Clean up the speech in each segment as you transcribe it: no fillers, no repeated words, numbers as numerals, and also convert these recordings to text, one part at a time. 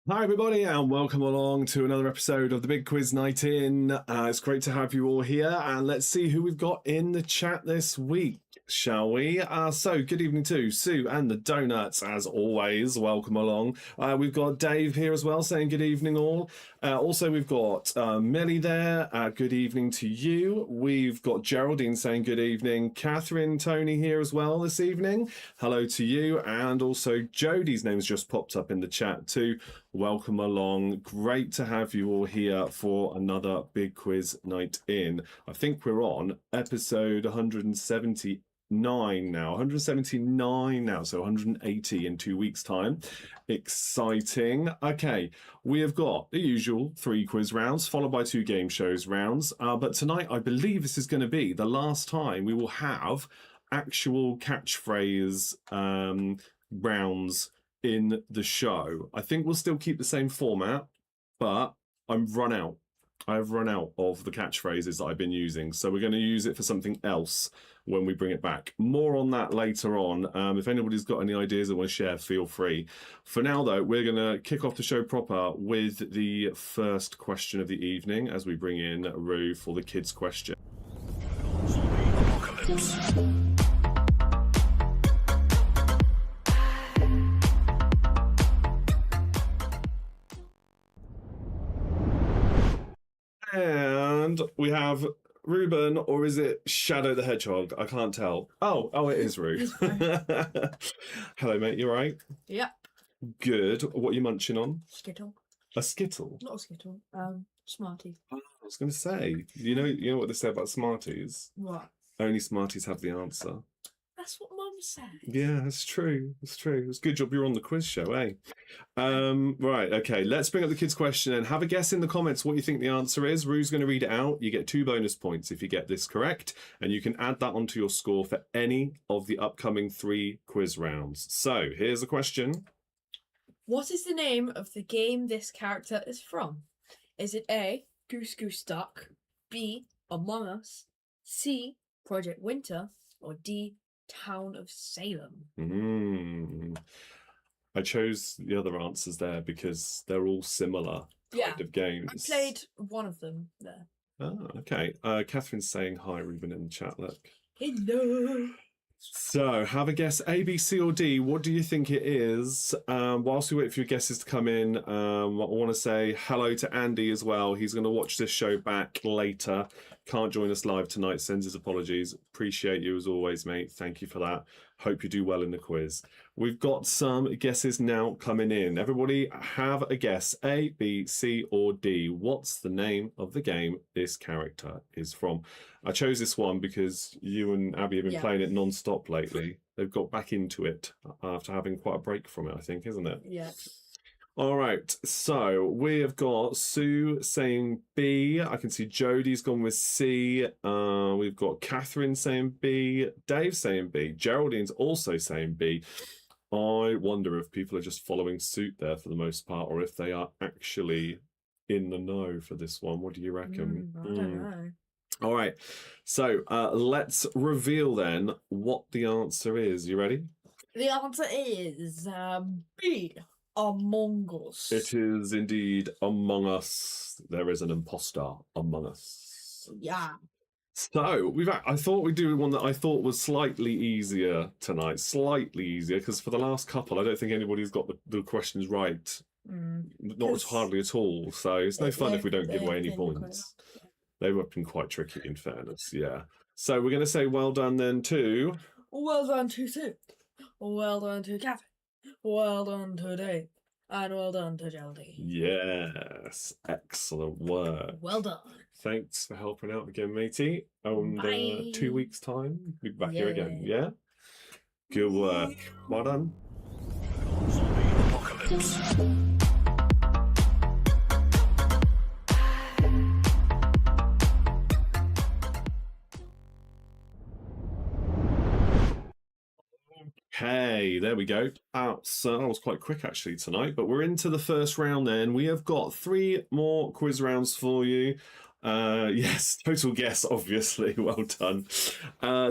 Hi, everybody, and welcome along to another episode of the Big Quiz Night In. It's great to have you all here, and let's see who we've got in the chat this week, shall we? So, good evening to Sue and the Donuts, as always. Welcome along. We've got Dave here as well, saying good evening, all. Also, we've got Millie there. Good evening to you. We've got Geraldine saying good evening. Catherine, Tony here as well this evening. Hello to you. And also, Jodie's name's just popped up in the chat too. Welcome along. Great to have you all here for another Big Quiz Night In. I think we're on episode 179 now. 179 now, so 180 in 2 weeks' time. Exciting. Okay, we have got the usual 3 quiz rounds, followed by 2 game shows rounds. But tonight, I believe this is going to be the last time we will have actual catchphrase rounds in the show. I think we'll still keep the same format, but I've run out of the catchphrases that I've been using, so we're going to use it for something else when we bring it back. More on that later on. If anybody's got any ideas they want to share, feel free. For now, though, we're going to kick off the show proper with the first question of the evening as we bring in Rue for the kids' question. Apocalypse. And we have Ruben, or is it Shadow the Hedgehog? I can't tell. Oh, it is Rue. Hello, mate. You all right? Yep. Good. What are you munching on? Skittle. A Skittle? Not a Skittle. Smarties. Oh, I was going to say, you know what they say about Smarties? What? Only Smarties have the answer. That's what Mum said. Yeah, that's true. It's true. It's a good job you're on the quiz show, eh? Right, okay. Let's bring up the kids' question and have a guess in the comments what you think the answer is. Rue's going to read it out. You get 2 bonus points if you get this correct, and you can add that onto your score for any of the upcoming 3 quiz rounds. So, here's the question. What is the name of the game this character is from? Is it A, Goose Goose Duck, B, Among Us, C, Project Winter, or D, Town of Salem? I chose the other answers there because they're all similar kind of games. I played one of them there. Oh, okay. Catherine's saying hi, Ruben, in the chat. Look. Hello. So, have a guess, A, B, C, or D. What do you think it is? Whilst we wait for your guesses to come in, I want to say hello to Andy as well. He's going to watch this show back later. Can't join us live tonight. Sends his apologies. Appreciate you as always, mate. Thank you for that. Hope you do well in the quiz. We've got some guesses now coming in. Everybody have a guess. A, B, C, or D. What's the name of the game this character is from? I chose this one because you and Abby have been playing it non-stop lately. They've got back into it after having quite a break from it, I think, isn't it? Yeah. All right, so we have got Sue saying B. I can see Jodie's gone with C. We've got Catherine saying B. Dave saying B. Geraldine's also saying B. I wonder if people are just following suit there for the most part, or if they are actually in the know for this one. What do you reckon? I don't know. All right, so let's reveal then what the answer is. You ready? The answer is B, Among Us. It is indeed Among Us. There is an imposter among us. Yeah. So I thought we'd do one that I thought was slightly easier tonight. Slightly easier, because for the last couple, I don't think anybody's got the questions right. Not hardly at all. So it's no fun if we don't give away any points. They were been quite tricky, in fairness, yeah. So we're going to say well done then to... Well done to Sue. Well done to Catherine. Well done to Dave. And well done to Geraldine. Yes, excellent work. Well done. Thanks for helping out again, matey. And 2 weeks' time, we'll be back here again, yeah? Good work. Well done. Apocalypse. Okay, there we go. So that was quite quick actually tonight, but we're into the first round then. We have got 3 more quiz rounds for you. Yes, total guess, obviously. Well done.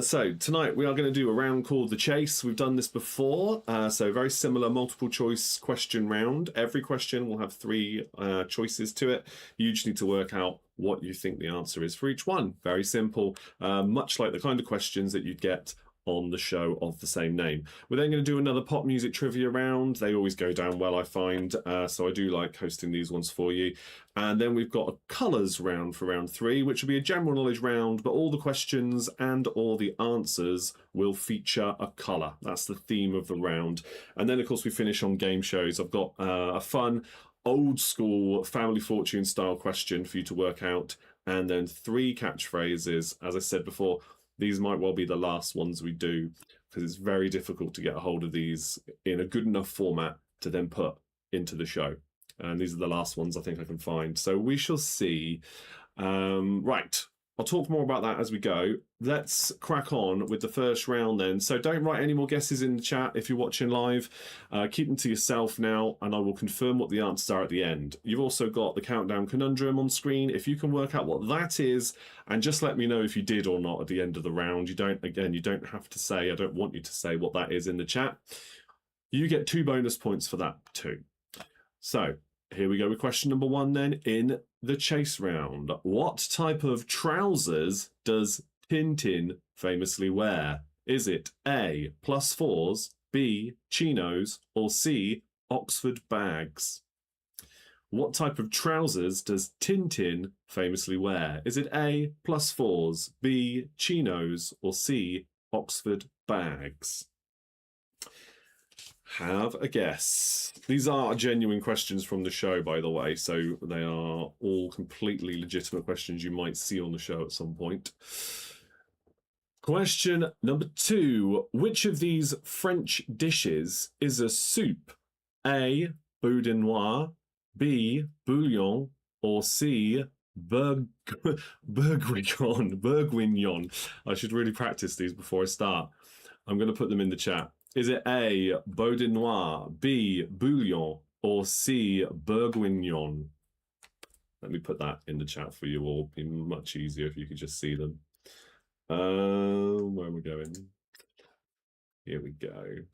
So tonight we are going to do a round called The Chase. We've done this before, so very similar multiple choice question round. Every question will have three choices to it. You just need to work out what you think the answer is for each one. Very simple, much like the kind of questions that you'd get on the show of the same name. We're then going to do another pop music trivia round. They always go down well, I find, so I do like hosting these ones for you. And then we've got a colours round for round 3, which will be a general knowledge round, but all the questions and all the answers will feature a colour. That's the theme of the round. And then, of course, we finish on game shows. I've got a fun, old school Family Fortune style question for you to work out, and then 3 catchphrases. As I said before, these might well be the last ones we do, because it's very difficult to get a hold of these in a good enough format to then put into the show. And these are the last ones I think I can find. So we shall see. Right. I'll talk more about that as we go. Let's crack on with the first round then. So don't write any more guesses in the chat if you're watching live. Keep them to yourself now, and I will confirm what the answers are at the end. You've also got the countdown conundrum on screen. If you can work out what that is, and just let me know if you did or not at the end of the round. You don't have to say, I don't want you to say what that is in the chat. You get 2 bonus points for that too. So here we go with question number 1 then in the chase round. What type of trousers does Tintin famously wear? Is it A, +4s, B, chinos, or C, Oxford bags? What type of trousers does Tintin famously wear? Is it A, +4s, B, chinos, or C, Oxford bags? Have a guess. These are genuine questions from the show, by the way, so they are all completely legitimate questions you might see on the show at some point. Question number 2. Which of these French dishes is a soup? A, boudin noir, B, bouillon, or C, bourguignon. I should really practice these before I start. I'm going to put them in the chat. Is it A, boudin noir, B, bouillon, or C, bourguignon? Let me put that in the chat for you all. It'd be much easier if you could just see them. Where are we going? Here we go.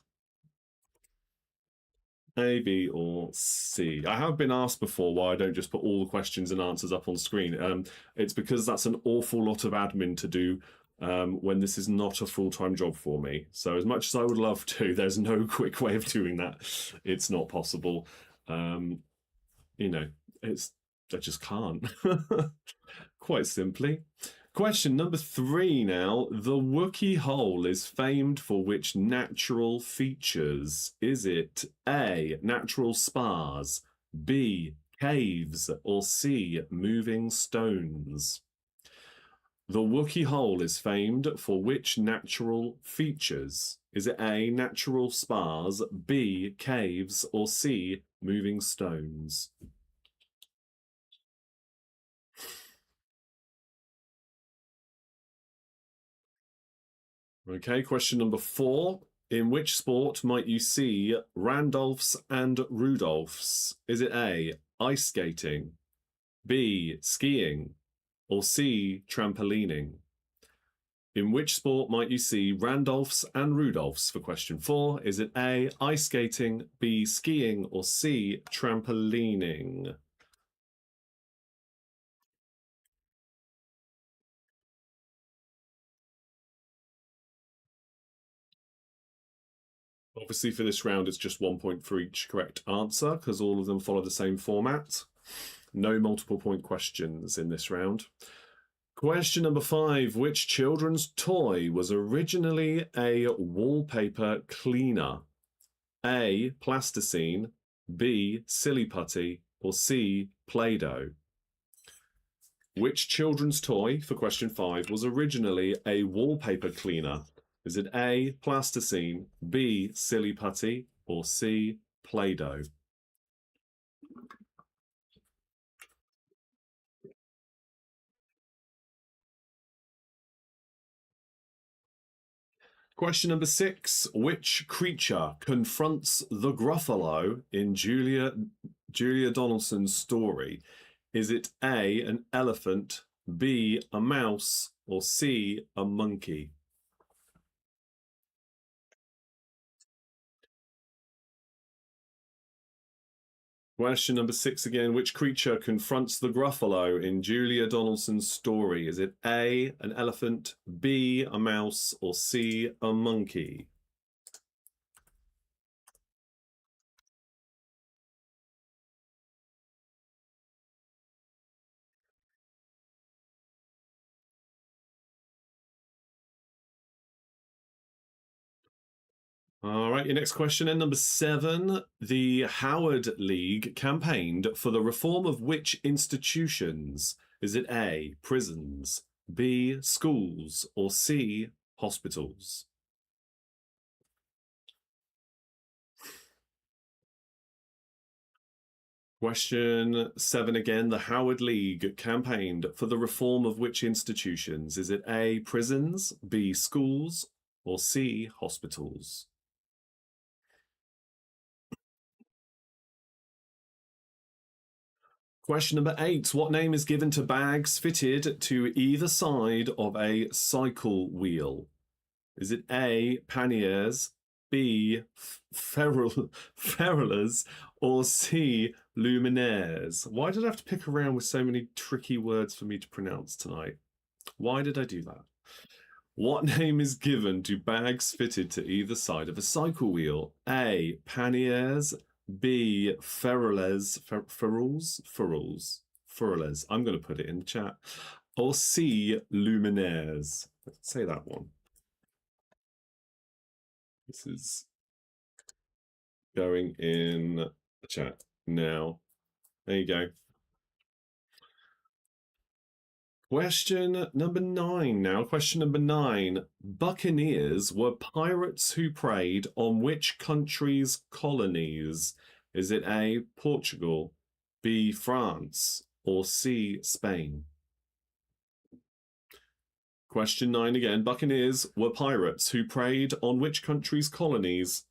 A, B, or C. I have been asked before why I don't just put all the questions and answers up on screen. It's because that's an awful lot of admin to do when this is not a full-time job for me. So as much as I would love to, there's no quick way of doing that. It's not possible. You know, I just can't. Quite simply. Question number 3 now. The Wookiee Hole is famed for which natural features? Is it A, natural spars, B, caves, or C, moving stones? The Wookiee Hole is famed for which natural features? Is it A, natural spars, B, caves, or C, moving stones? Okay, question number 4. In which sport might you see Randolphs and Rudolphs? Is it A, ice skating, B, skiing, or C, trampolining? In which sport might you see Randolphs and Rudolphs for question 4? Is it A, ice skating, B, skiing, or C, trampolining? Obviously for this round it's just 1 point for each correct answer because all of them follow the same format. No multiple point questions in this round. Question number 5. Which children's toy was originally a wallpaper cleaner? A, plasticine, B, silly putty, or C, Play-Doh? Which children's toy, for question 5, was originally a wallpaper cleaner? Is it A, plasticine, B, silly putty, or C, Play-Doh? Question number 6. Which creature confronts the Gruffalo in Julia Donaldson's story? Is it A, an elephant, B, a mouse, or C, a monkey? Question number 6 again. Which creature confronts the Gruffalo in Julia Donaldson's story? Is it A, an elephant, B, a mouse, or C, a monkey? All right, your next question, and number 7. The Howard League campaigned for the reform of which institutions? Is it A, prisons, B, schools, or C, hospitals? Question 7 again. The Howard League campaigned for the reform of which institutions? Is it A, prisons, B, schools, or C, hospitals? Question number 8. What name is given to bags fitted to either side of a cycle wheel? Is it A, panniers, B, ferrulers, or C, luminaires? Why did I have to pick around with so many tricky words for me to pronounce tonight? Why did I do that? What name is given to bags fitted to either side of a cycle wheel? A, panniers, B, ferrulers. I'm going to put it in the chat. Or C, luminaires. Let's say that one. This is going in the chat now. There you go. Question number 9 now. Question number 9. Buccaneers were pirates who preyed on which country's colonies? Is it A, Portugal, B, France, or C, Spain? Question 9 again. Buccaneers were pirates who preyed on which country's colonies?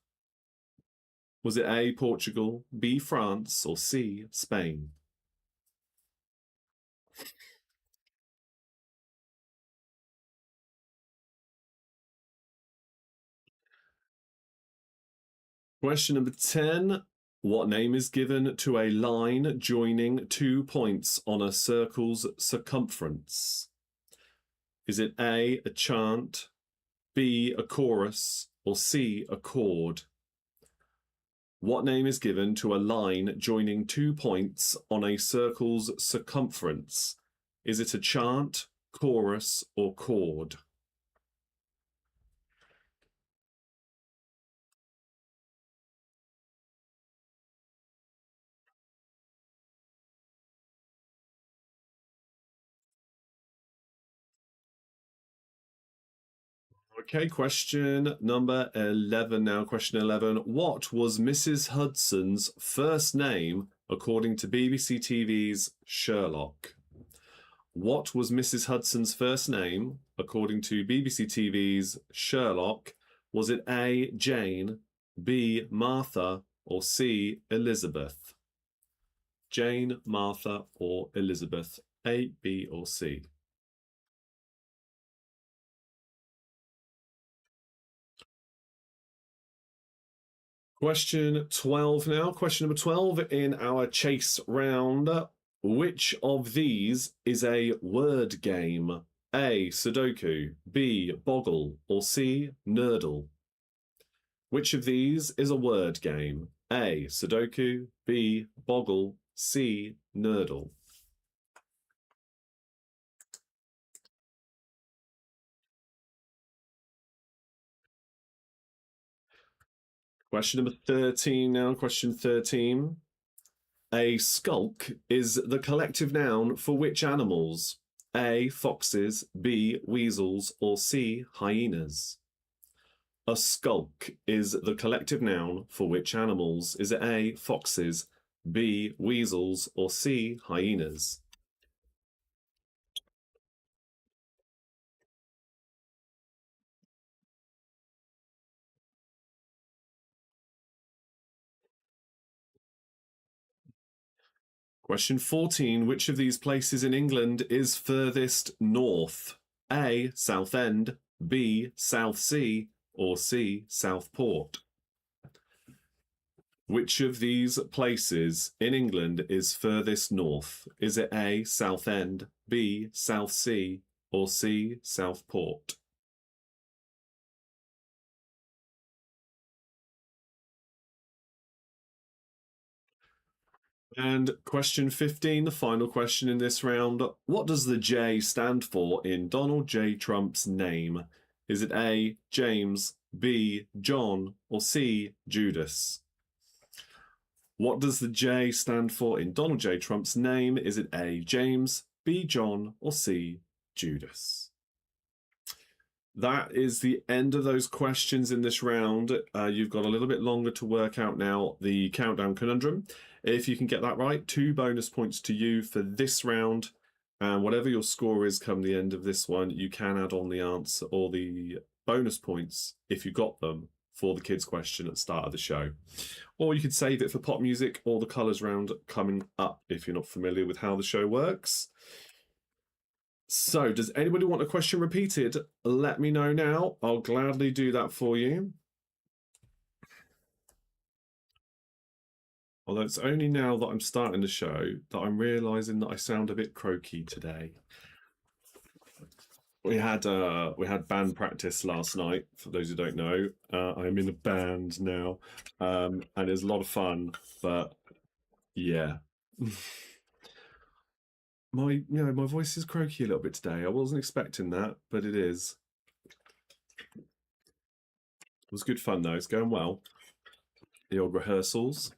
Was it A, Portugal, B, France, or C, Spain? Question number 10. What name is given to a line joining 2 points on a circle's circumference? Is it A, a chant, B, a chorus, or C, a chord? What name is given to a line joining 2 points on a circle's circumference? Is it a chant, chorus, or chord? Okay, question number 11 now. Question 11. What was Mrs. Hudson's first name according to BBC TV's Sherlock? What was Mrs. Hudson's first name according to BBC TV's Sherlock? Was it A, Jane, B, Martha, or C, Elizabeth? Jane, Martha, or Elizabeth? A, B, or C? Question 12 now. Question number 12 in our chase round. Which of these is a word game? A, Sudoku, B, Boggle, or C, Nerdle? Which of these is a word game? A, Sudoku, B, Boggle, C, Nerdle? Question number 13 now. Question 13. A skulk is the collective noun for which animals? A, foxes, B, weasels, or C, hyenas? A skulk is the collective noun for which animals? Is it A, foxes, B, weasels, or C, hyenas? Question 14. Which of these places in England is furthest north? A. Southend, B. Southsea, or C. Southport? Which of these places in England is furthest north? Is it A. Southend, B. Southsea, or C. Southport? And question 15, the final question in this round. What does the J stand for in Donald J. Trump's name? Is it A. James, B. John, or C. Judas? What does the J stand for in Donald J. Trump's name? Is it A. James, B. John, or C. Judas? That is the end of those questions in this round. You've got a little bit longer to work out now the countdown conundrum. If you can get that right, 2 bonus points to you for this round. And whatever your score is come the end of this one, you can add on the answer or the bonus points if you got them for the kids question at the start of the show. Or you could save it for pop music or the colours round coming up if you're not familiar with how the show works. So, does anybody want a question repeated? Let me know now. I'll gladly do that for you. Although it's only now that I'm starting the show that I'm realising that I sound a bit croaky today. We had band practice last night. For those who don't know, I'm in a band now, and it's a lot of fun. But yeah. My voice is croaky a little bit today. I wasn't expecting that, but it is. It was good fun though. It's going well. The old rehearsals.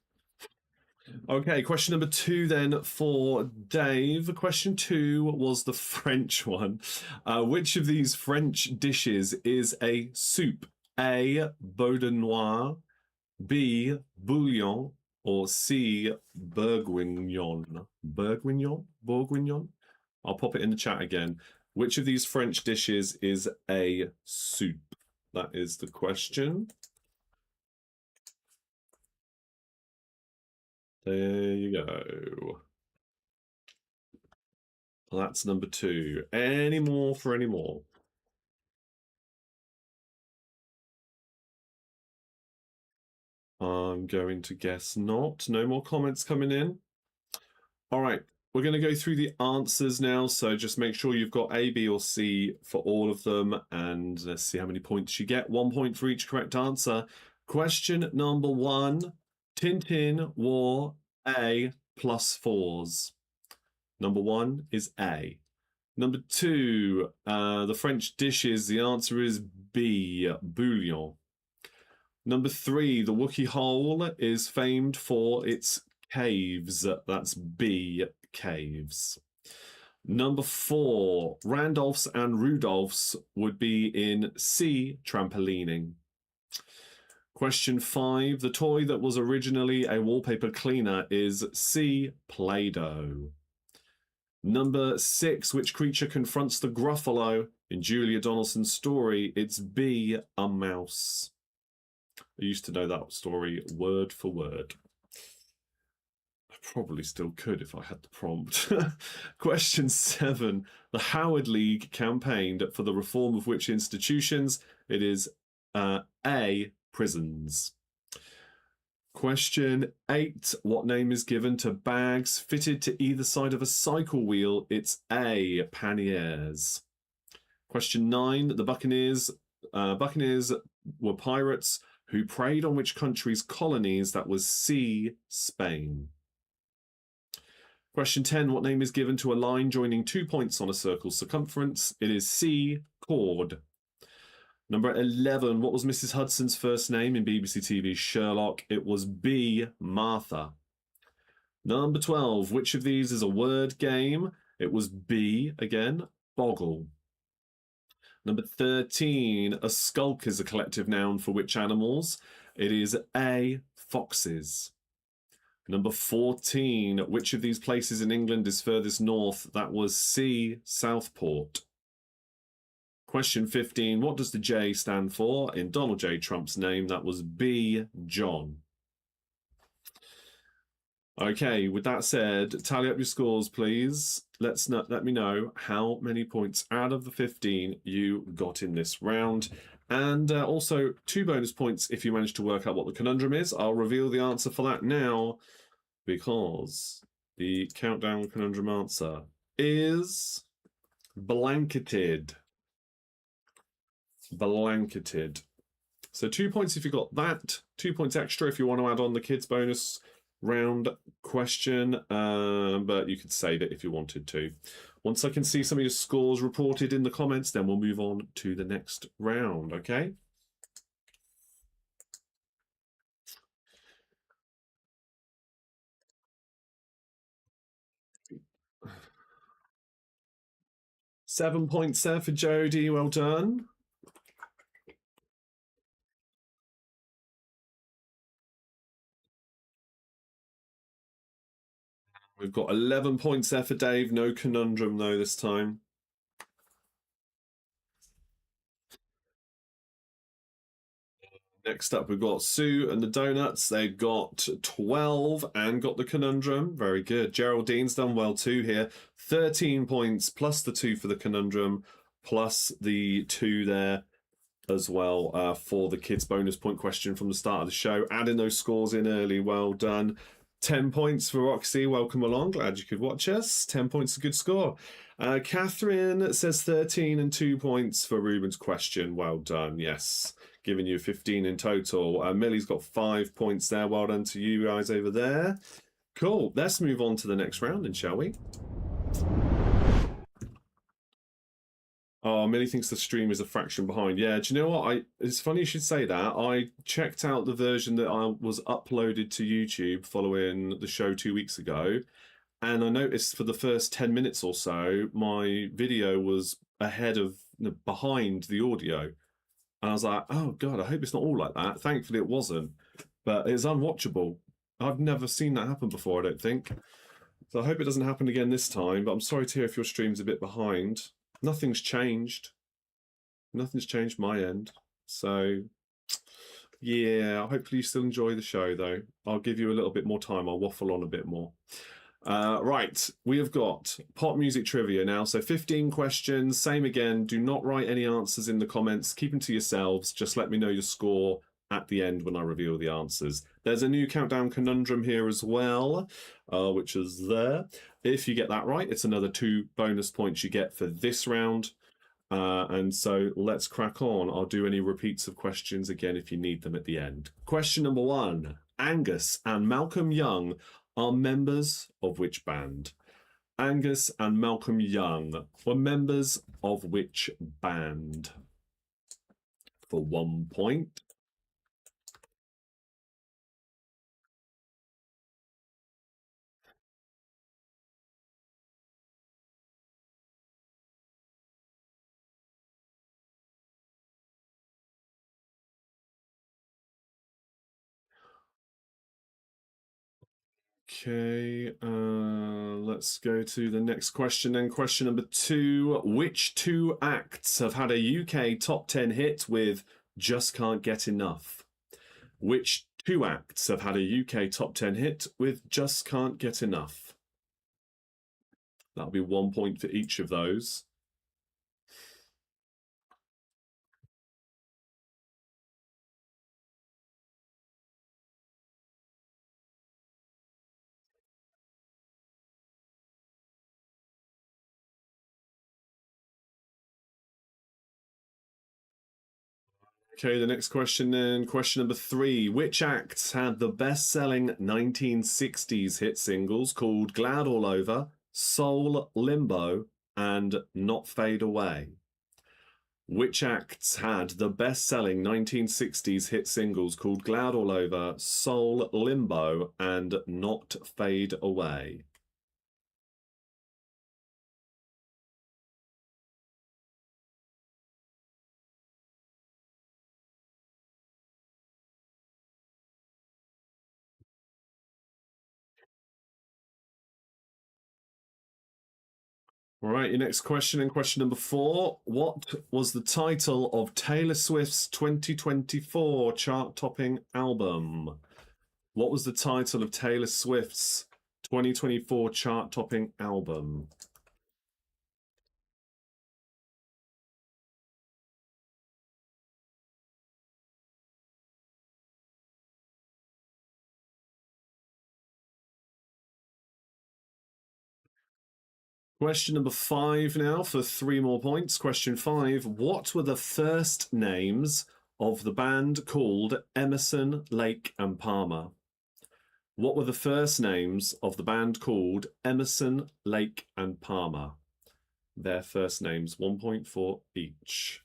Okay, question number 2 then for Dave. Question 2 was the French one. Which of these French dishes is a soup? A. Boudinois, B. Bouillon, or C. Bourguignon? Bourguignon? I'll pop it in the chat again. Which of these French dishes is a soup? That is the question. There you go. Well, that's number 2. Any more for any more? I'm going to guess not. No more comments coming in. All right, we're going to go through the answers now. So just make sure you've got A, B, or C for all of them. And let's see how many points you get. 1 point for each correct answer. Question number 1. Tintin wore A +4s. Number 1 is A. Number 2, the French dishes, the answer is B, bouillon. Number 3, the Wookie Hole is famed for its caves. That's B, caves. Number 4, Randolph's and Rudolph's would be in C, trampolining. Question 5, the toy that was originally a wallpaper cleaner is C, Play-Doh. Number 6, which creature confronts the Gruffalo in Julia Donaldson's story? It's B, a mouse. I used to know that story word for word. I probably still could if I had the prompt. Question 7, the Howard League campaigned for the reform of which institutions? It is A, prisons. Question 8, what name is given to bags fitted to either side of a cycle wheel? It's A, panniers. Question 9, the Buccaneers were pirates who preyed on which country's colonies? That was C, Spain. Question 10, what name is given to a line joining 2 points on a circle's circumference? It is C, chord. Number 11, what was Mrs. Hudson's first name in BBC TV's Sherlock? It was B, Martha. Number 12, which of these is a word game? It was B, again, boggle. Number 13, a skulk is a collective noun for which animals? It is A, foxes. Number 14, which of these places in England is furthest north? That was C, Southport. Question 15, what does the J stand for in Donald J. Trump's name? That was B, John. Okay, with that said, tally up your scores, please. Let me know how many points out of the 15 you got in this round. And also 2 bonus points if you manage to work out what the conundrum is. I'll reveal the answer for that now, because the countdown conundrum answer is blanketed. Blanketed. So 2 points if you got that, 2 points extra if you want to add on the kids bonus round question, but you could save it if you wanted to. Once I can see some of your scores reported in the comments, then we'll move on to the next round, okay? Seven points there for Jodie, well done. We've got 11 points there for Dave, no conundrum though this time. Next up, we've got Sue and the Donuts. They got 12 and got the conundrum. Very good. Geraldine's done well too here. 13 points plus the 2 for the conundrum, plus the 2 there as well for the kids' bonus point question from the start of the show. Adding those scores in early. Well done. 10 points for Roxy. Welcome along. Glad you could watch us. 10 points, a good score. Catherine says 13 and 2 points for Ruben's question. Well done. Yes. Giving you 15 in total. Millie's got 5 points there. Well done to you guys over there. Cool. Let's move on to the next round, then, shall we? Oh, Millie thinks the stream is a fraction behind. Yeah, do you know what? It's funny you should say that. I checked out the version that I was uploaded to YouTube following the show 2 weeks ago, and I noticed for the first 10 minutes or so, my video was behind the audio. And I was like, oh God, I hope it's not all like that. Thankfully it wasn't, but it's unwatchable. I've never seen that happen before, I don't think. So I hope it doesn't happen again this time, but I'm sorry to hear if your stream's a bit behind. Nothing's changed. Nothing's changed my end. So yeah, hopefully you still enjoy the show though. I'll give you a little bit more time. I'll waffle on a bit more. Right, we have got pop music trivia now. So 15 questions, same again. Do not write any answers in the comments. Keep them to yourselves. Just let me know your score at the end when I reveal the answers. There's a new countdown conundrum here as well, which is there. If you get that right, it's another 2 bonus points you get for this round. And so let's crack on. I'll do any repeats of questions again if you need them at the end. Question number 1. Angus and Malcolm Young are members of which band? Angus and Malcolm Young were members of which band? For 1 point. Okay, let's go to the next question then. Question number 2. Which 2 acts have had a UK top 10 hit with Just Can't Get Enough? Which 2 acts have had a UK top 10 hit with Just Can't Get Enough? That'll be 1 point for each of those. Okay, the next question then. Question number 3. Which acts had the best-selling 1960s hit singles called Glad All Over, Soul, Limbo, and Not Fade Away? Which acts had the best-selling 1960s hit singles called Glad All Over, Soul, Limbo, and Not Fade Away? All right, your next question and question number 4. What was the title of Taylor Swift's 2024 chart-topping album? What was the title of Taylor Swift's 2024 chart-topping album. Question number 5 now for 3 more points. Question 5. What were the first names of the band called Emerson, Lake and Palmer? What were the first names of the band called Emerson, Lake and Palmer? Their first names, 1 point for each.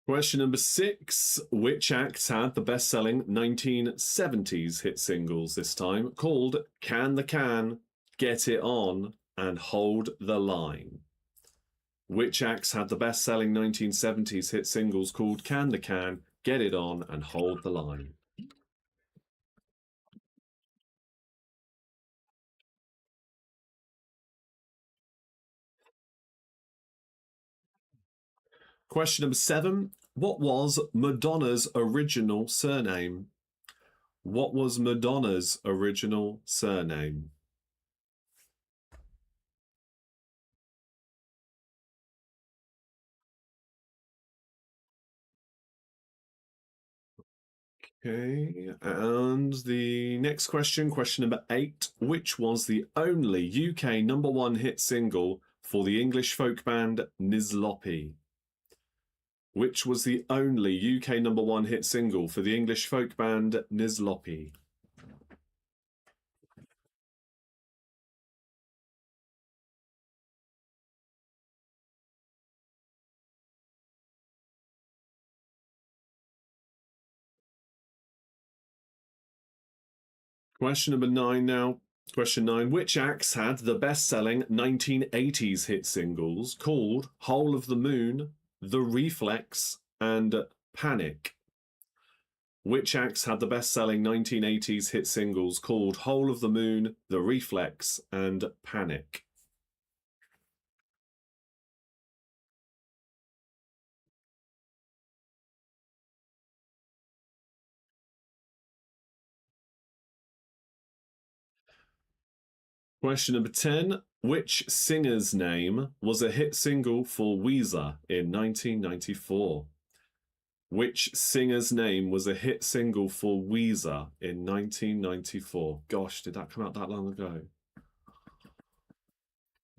Question number 6. Which act had the best-selling 1970s hit singles this time called Can the Can, Get It On, and Hold the Line? Which acts had the best-selling 1970s hit singles called Can the Can, Get It On, and Hold the Line? Question number 7. What was Madonna's original surname? What was Madonna's original surname? Okay, and the next question, question number 8. Which was the only UK #1 hit single for the English folk band Nizlopi? Which was the only UK #1 hit single for the English folk band Nizlopi? Question number 9 now. Question 9. Which acts had the best-selling 1980s hit singles called Whole of the Moon, The Reflex, and Panic? Which acts had the best-selling 1980s hit singles called Whole of the Moon, The Reflex, and Panic? Question number 10. Which singer's name was a hit single for Weezer in 1994? Which singer's name was a hit single for Weezer in 1994? Gosh, did that come out that long ago?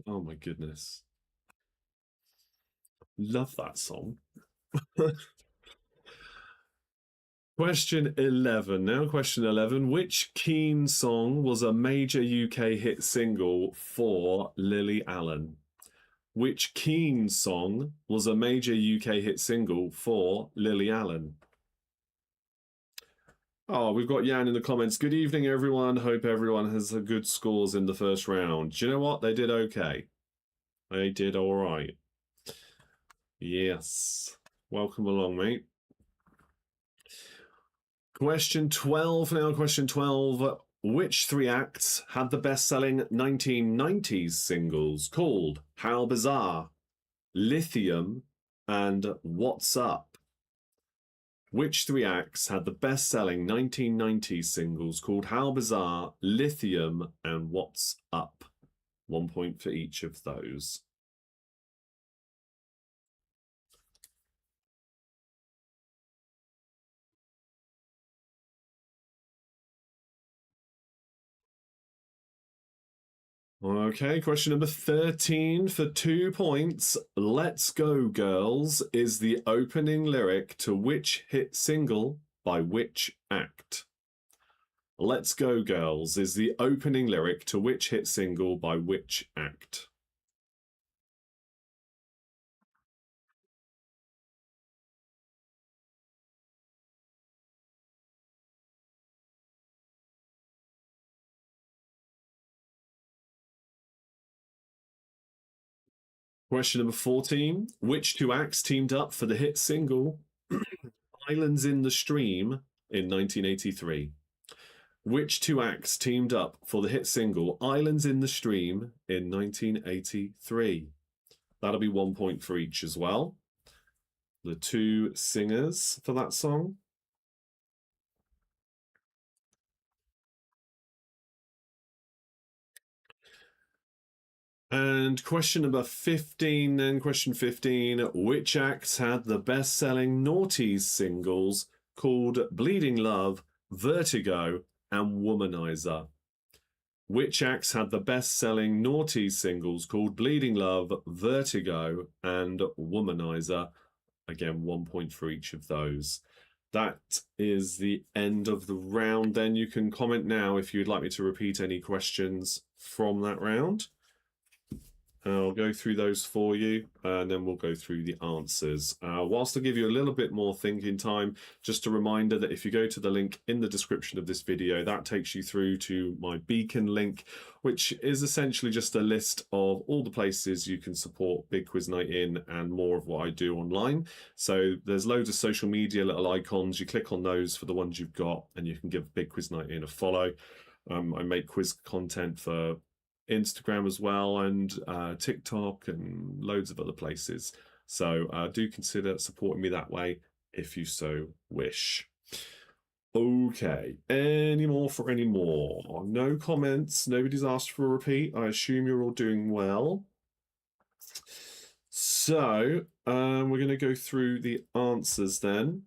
Oh my goodness. Love that song. Question 11 now. Question 11. Which Keane song was a major UK hit single for Lily Allen? Which Keane song was a major UK hit single for Lily Allen? Oh, we've got Jan in the comments. Good evening, everyone. Hope everyone has good scores in the first round. Do you know what? They did okay. They did all right. Yes. Welcome along, mate. Question 12 now. Question 12. Which 3 acts had the best-selling 1990s singles called How Bizarre, Lithium, and What's Up? Which 3 acts had the best-selling 1990s singles called How Bizarre, Lithium, and What's Up? 1 point for each of those. Okay, question number 13 for 2 points. Let's Go Girls is the opening lyric to which hit single by which act? Let's Go Girls is the opening lyric to which hit single by which act? Question number 14. Which 2 acts teamed up for the hit single Islands in the Stream in 1983? Which 2 acts teamed up for the hit single Islands in the Stream in 1983? That'll be 1 point for each as well. The two singers for that song. And question number 15, then question 15. Which acts had the best-selling noughties singles called Bleeding Love, Vertigo, and Womanizer? Which acts had the best-selling noughties singles called Bleeding Love, Vertigo, and Womanizer? Again, 1 point for each of those. That is the end of the round. Then you can comment now if you'd like me to repeat any questions from that round. I'll go through those for you, and then we'll go through the answers. Whilst I give you a little bit more thinking time, just a reminder that if you go to the link in the description of this video, that takes you through to my Beacon link, which is essentially just a list of all the places you can support Big Quiz Night In and more of what I do online. So there's loads of social media little icons. You click on those for the ones you've got, and you can give Big Quiz Night In a follow. I make quiz content for Instagram as well, and TikTok, and loads of other places. So do consider supporting me that way if you so wish. Okay, any more for any more? No comments, nobody's asked for a repeat. I assume you're all doing well. So we're going to go through the answers then.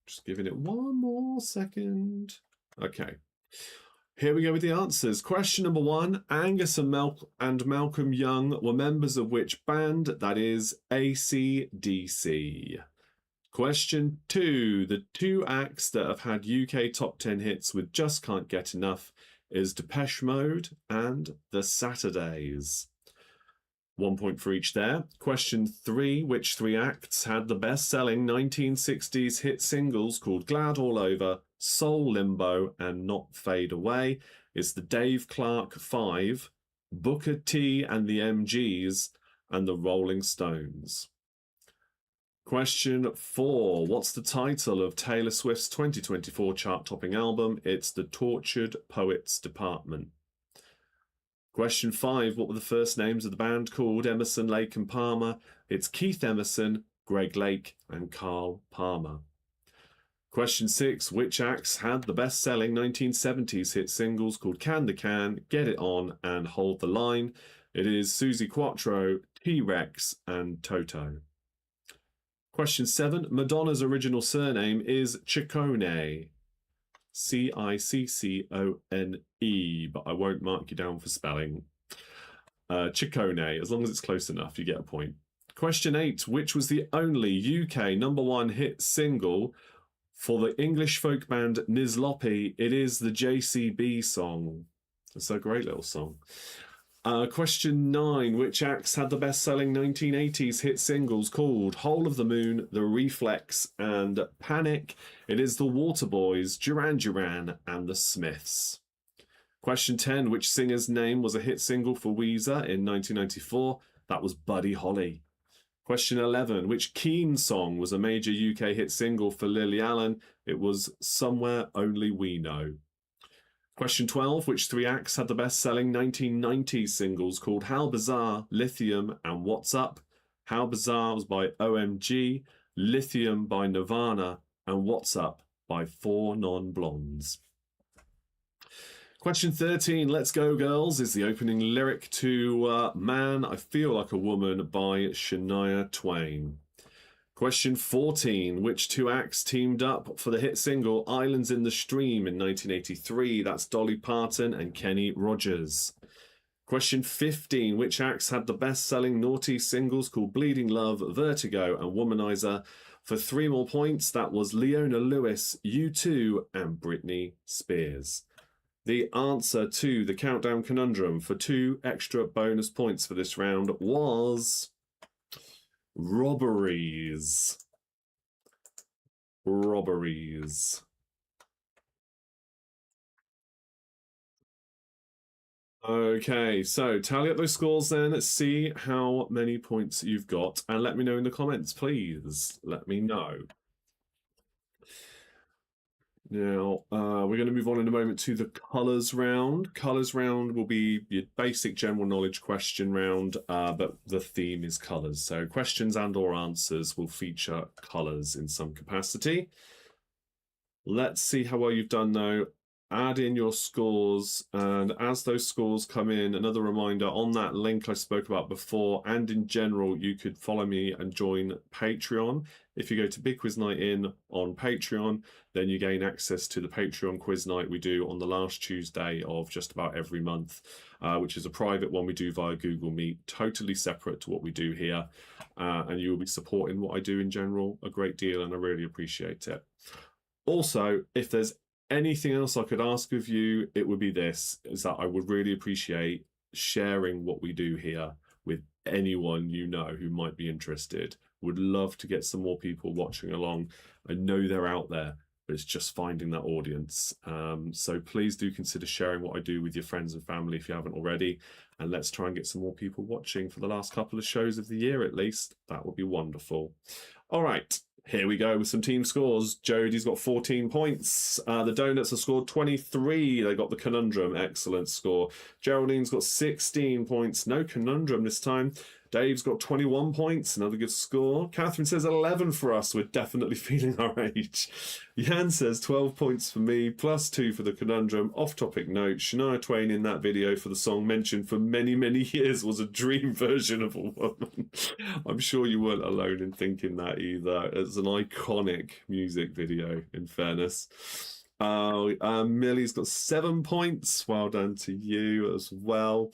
Just giving it one more second. Okay. Here we go with the answers. Question number 1. Angus and Malcolm Young were members of which band? That is AC/DC. Question 2. The two acts that have had UK top 10 hits with Just Can't Get Enough is Depeche Mode and The Saturdays. 1 point for each there. Question 3. Which three acts had the best-selling 1960s hit singles called Glad All Over, Soul Limbo, and Not Fade Away? It's the Dave Clark 5, Booker T and the MGs, and the Rolling Stones. Question 4. What's the title of Taylor Swift's 2024 chart-topping album? It's The Tortured Poets Department. Question 5. What were the first names of the band called? Emerson, Lake and Palmer. It's Keith Emerson, Greg Lake, and Carl Palmer. Question 6. Which acts had the best-selling 1970s hit singles called Can the Can, Get It On, and Hold the Line? It is Suzi Quatro, T-Rex, and Toto. Question 7. Madonna's original surname is Ciccone. Ciccone, but I won't mark you down for spelling. Ciccone, as long as it's close enough, you get a point. Question 8. Which was the only UK #1 hit single for the English folk band Nizlopi? It is the JCB song. It's a great little song. Question 9. Which acts had the best-selling 1980s hit singles called Whole of the Moon, The Reflex, and Panic? It is the Waterboys, Duran Duran, and the Smiths. Question 10. Which singer's name was a hit single for Weezer in 1994? That was Buddy Holly. Question 11. Which Keane song was a major UK hit single for Lily Allen? It was Somewhere Only We Know. Question 12. Which three acts had the best-selling 1990s singles called How Bizarre, Lithium, and What's Up? How Bizarre was by OMG, Lithium by Nirvana, and What's Up by 4 Non-Blondes. Question 13, Let's Go Girls, is the opening lyric to Man, I Feel Like a Woman by Shania Twain. Question 14, which two acts teamed up for the hit single Islands in the Stream in 1983? That's Dolly Parton and Kenny Rogers. Question 15, which acts had the best-selling naughty singles called Bleeding Love, Vertigo, and Womanizer? For 3 more points, that was Leona Lewis, U2, and Britney Spears. The answer to the countdown conundrum for 2 extra bonus points for this round was robberies. Robberies. Okay, so tally up those scores then. Let's see how many points you've got. And let me know in the comments, please. Let me know. Now, we're going to move on in a moment to the colours round. Colours round will be your basic general knowledge question round, but the theme is colours. So questions and or answers will feature colours in some capacity. Let's see how well you've done though. Add in your scores, and as those scores come in, another reminder on that link I spoke about before, and in general, you could follow me and join Patreon. If you go to Big Quiz Night In on Patreon, then you gain access to the Patreon quiz night we do on the last Tuesday of just about every month, which is a private one we do via Google Meet, totally separate to what we do here. And you will be supporting what I do in general a great deal, and I really appreciate it. Also, if there's anything else I could ask of you, it would be this, is that I would really appreciate sharing what we do here with anyone you know who might be interested. Would love to get some more people watching along. I know they're out there, but it's just finding that audience. So please do consider sharing what I do with your friends and family if you haven't already. And let's try and get some more people watching for the last couple of shows of the year at least. That would be wonderful. All right. Here we go with some team scores. Jodie's got 14 points. The Donuts have scored 23. They got the conundrum. Excellent score. Geraldine's got 16 points. No conundrum this time. Dave's got 21 points. Another good score. Catherine says 11 for us. We're definitely feeling our age. Jan says 12 points for me, plus 2 for the conundrum. Off-topic note, Shania Twain in that video for the song mentioned for many, many years was a dream version of a woman. I'm sure you weren't alone in thinking that either. It's an iconic music video, in fairness. Millie's got 7 points. Well done to you as well.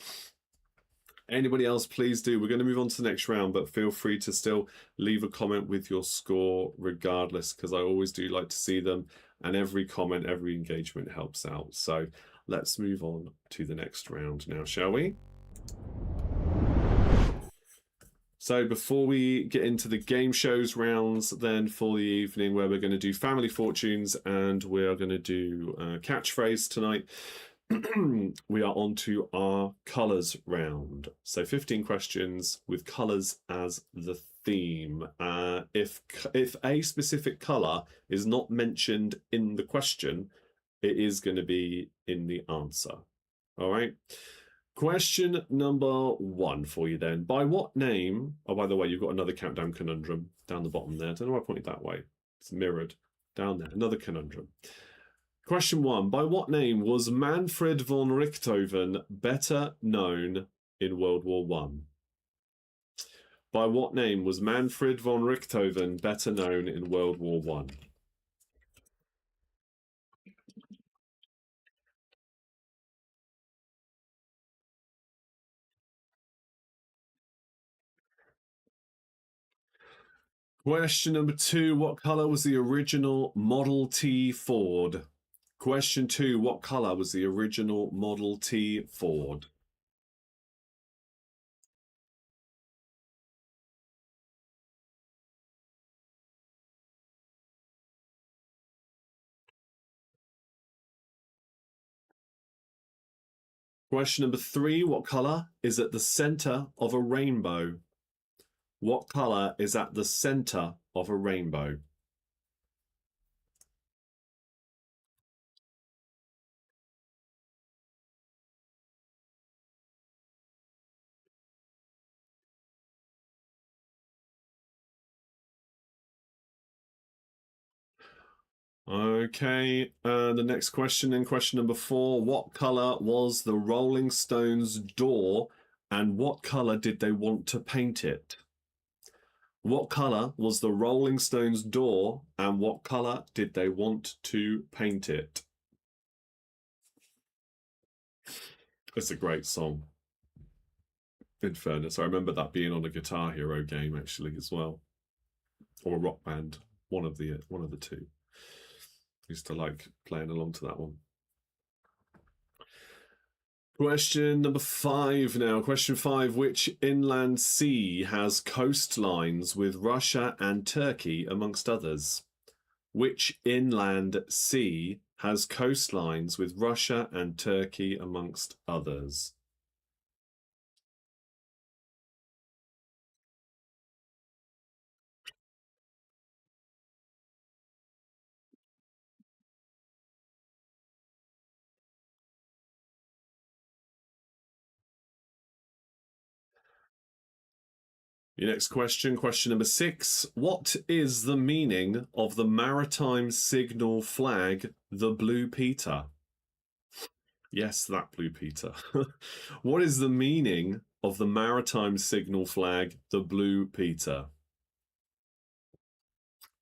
Anybody else, please do. We're going to move on to the next round, but feel free to still leave a comment with your score regardless, because I always do like to see them, and every comment, every engagement helps out. So let's move on to the next round now, shall we? So before we get into the game shows rounds then for the evening, where we're going to do family fortunes and we are going to do catchphrase tonight, we are on to our colours round. So 15 questions with colours as the theme. If a specific colour is not mentioned in the question, it is going to be in the answer. All right. Question number 1 for you then. By what name? Oh, by the way, you've got another countdown conundrum down the bottom there. I don't know why I pointed that way. It's mirrored down there. Another conundrum. Question 1. By what name was Manfred von Richthofen better known in World War One? By what name was Manfred von Richthofen better known in World War One? Question number 2. What colour was the original Model T Ford? Question 2. What colour was the original Model T Ford? Question number 3. What colour is at the centre of a rainbow? What colour is at the centre of a rainbow? Okay, the next question in question number 4. What colour was the Rolling Stones door and what colour did they want to paint it? What colour was the Rolling Stones door and what colour did they want to paint it? It's a great song. In fairness, I remember that being on a Guitar Hero game actually as well, or a Rock Band, one of the two. Used to like playing along to that one. Question number 5 now. Question 5. Which inland sea has coastlines with Russia and Turkey, amongst others? Which inland sea has coastlines with Russia and Turkey, amongst others? Your next question, question number 6. What is the meaning of the maritime signal flag, the Blue Peter? Yes, that Blue Peter. What is the meaning of the maritime signal flag, the Blue Peter?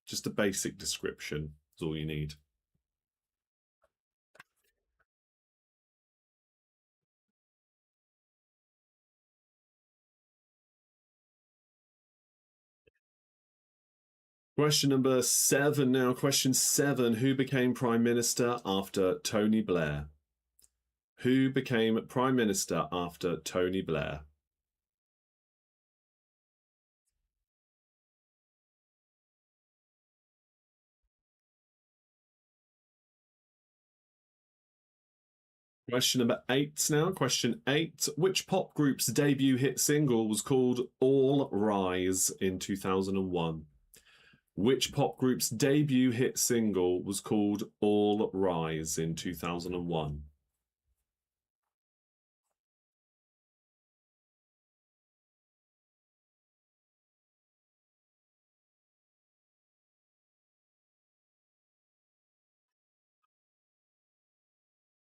Just a basic description is all you need. Question number 7 now. Question 7. Who became Prime Minister after Tony Blair? Who became Prime Minister after Tony Blair? Question number 8 now. Question 8. Which pop group's debut hit single was called All Rise in 2001? Which pop group's debut hit single was called All Rise in 2001?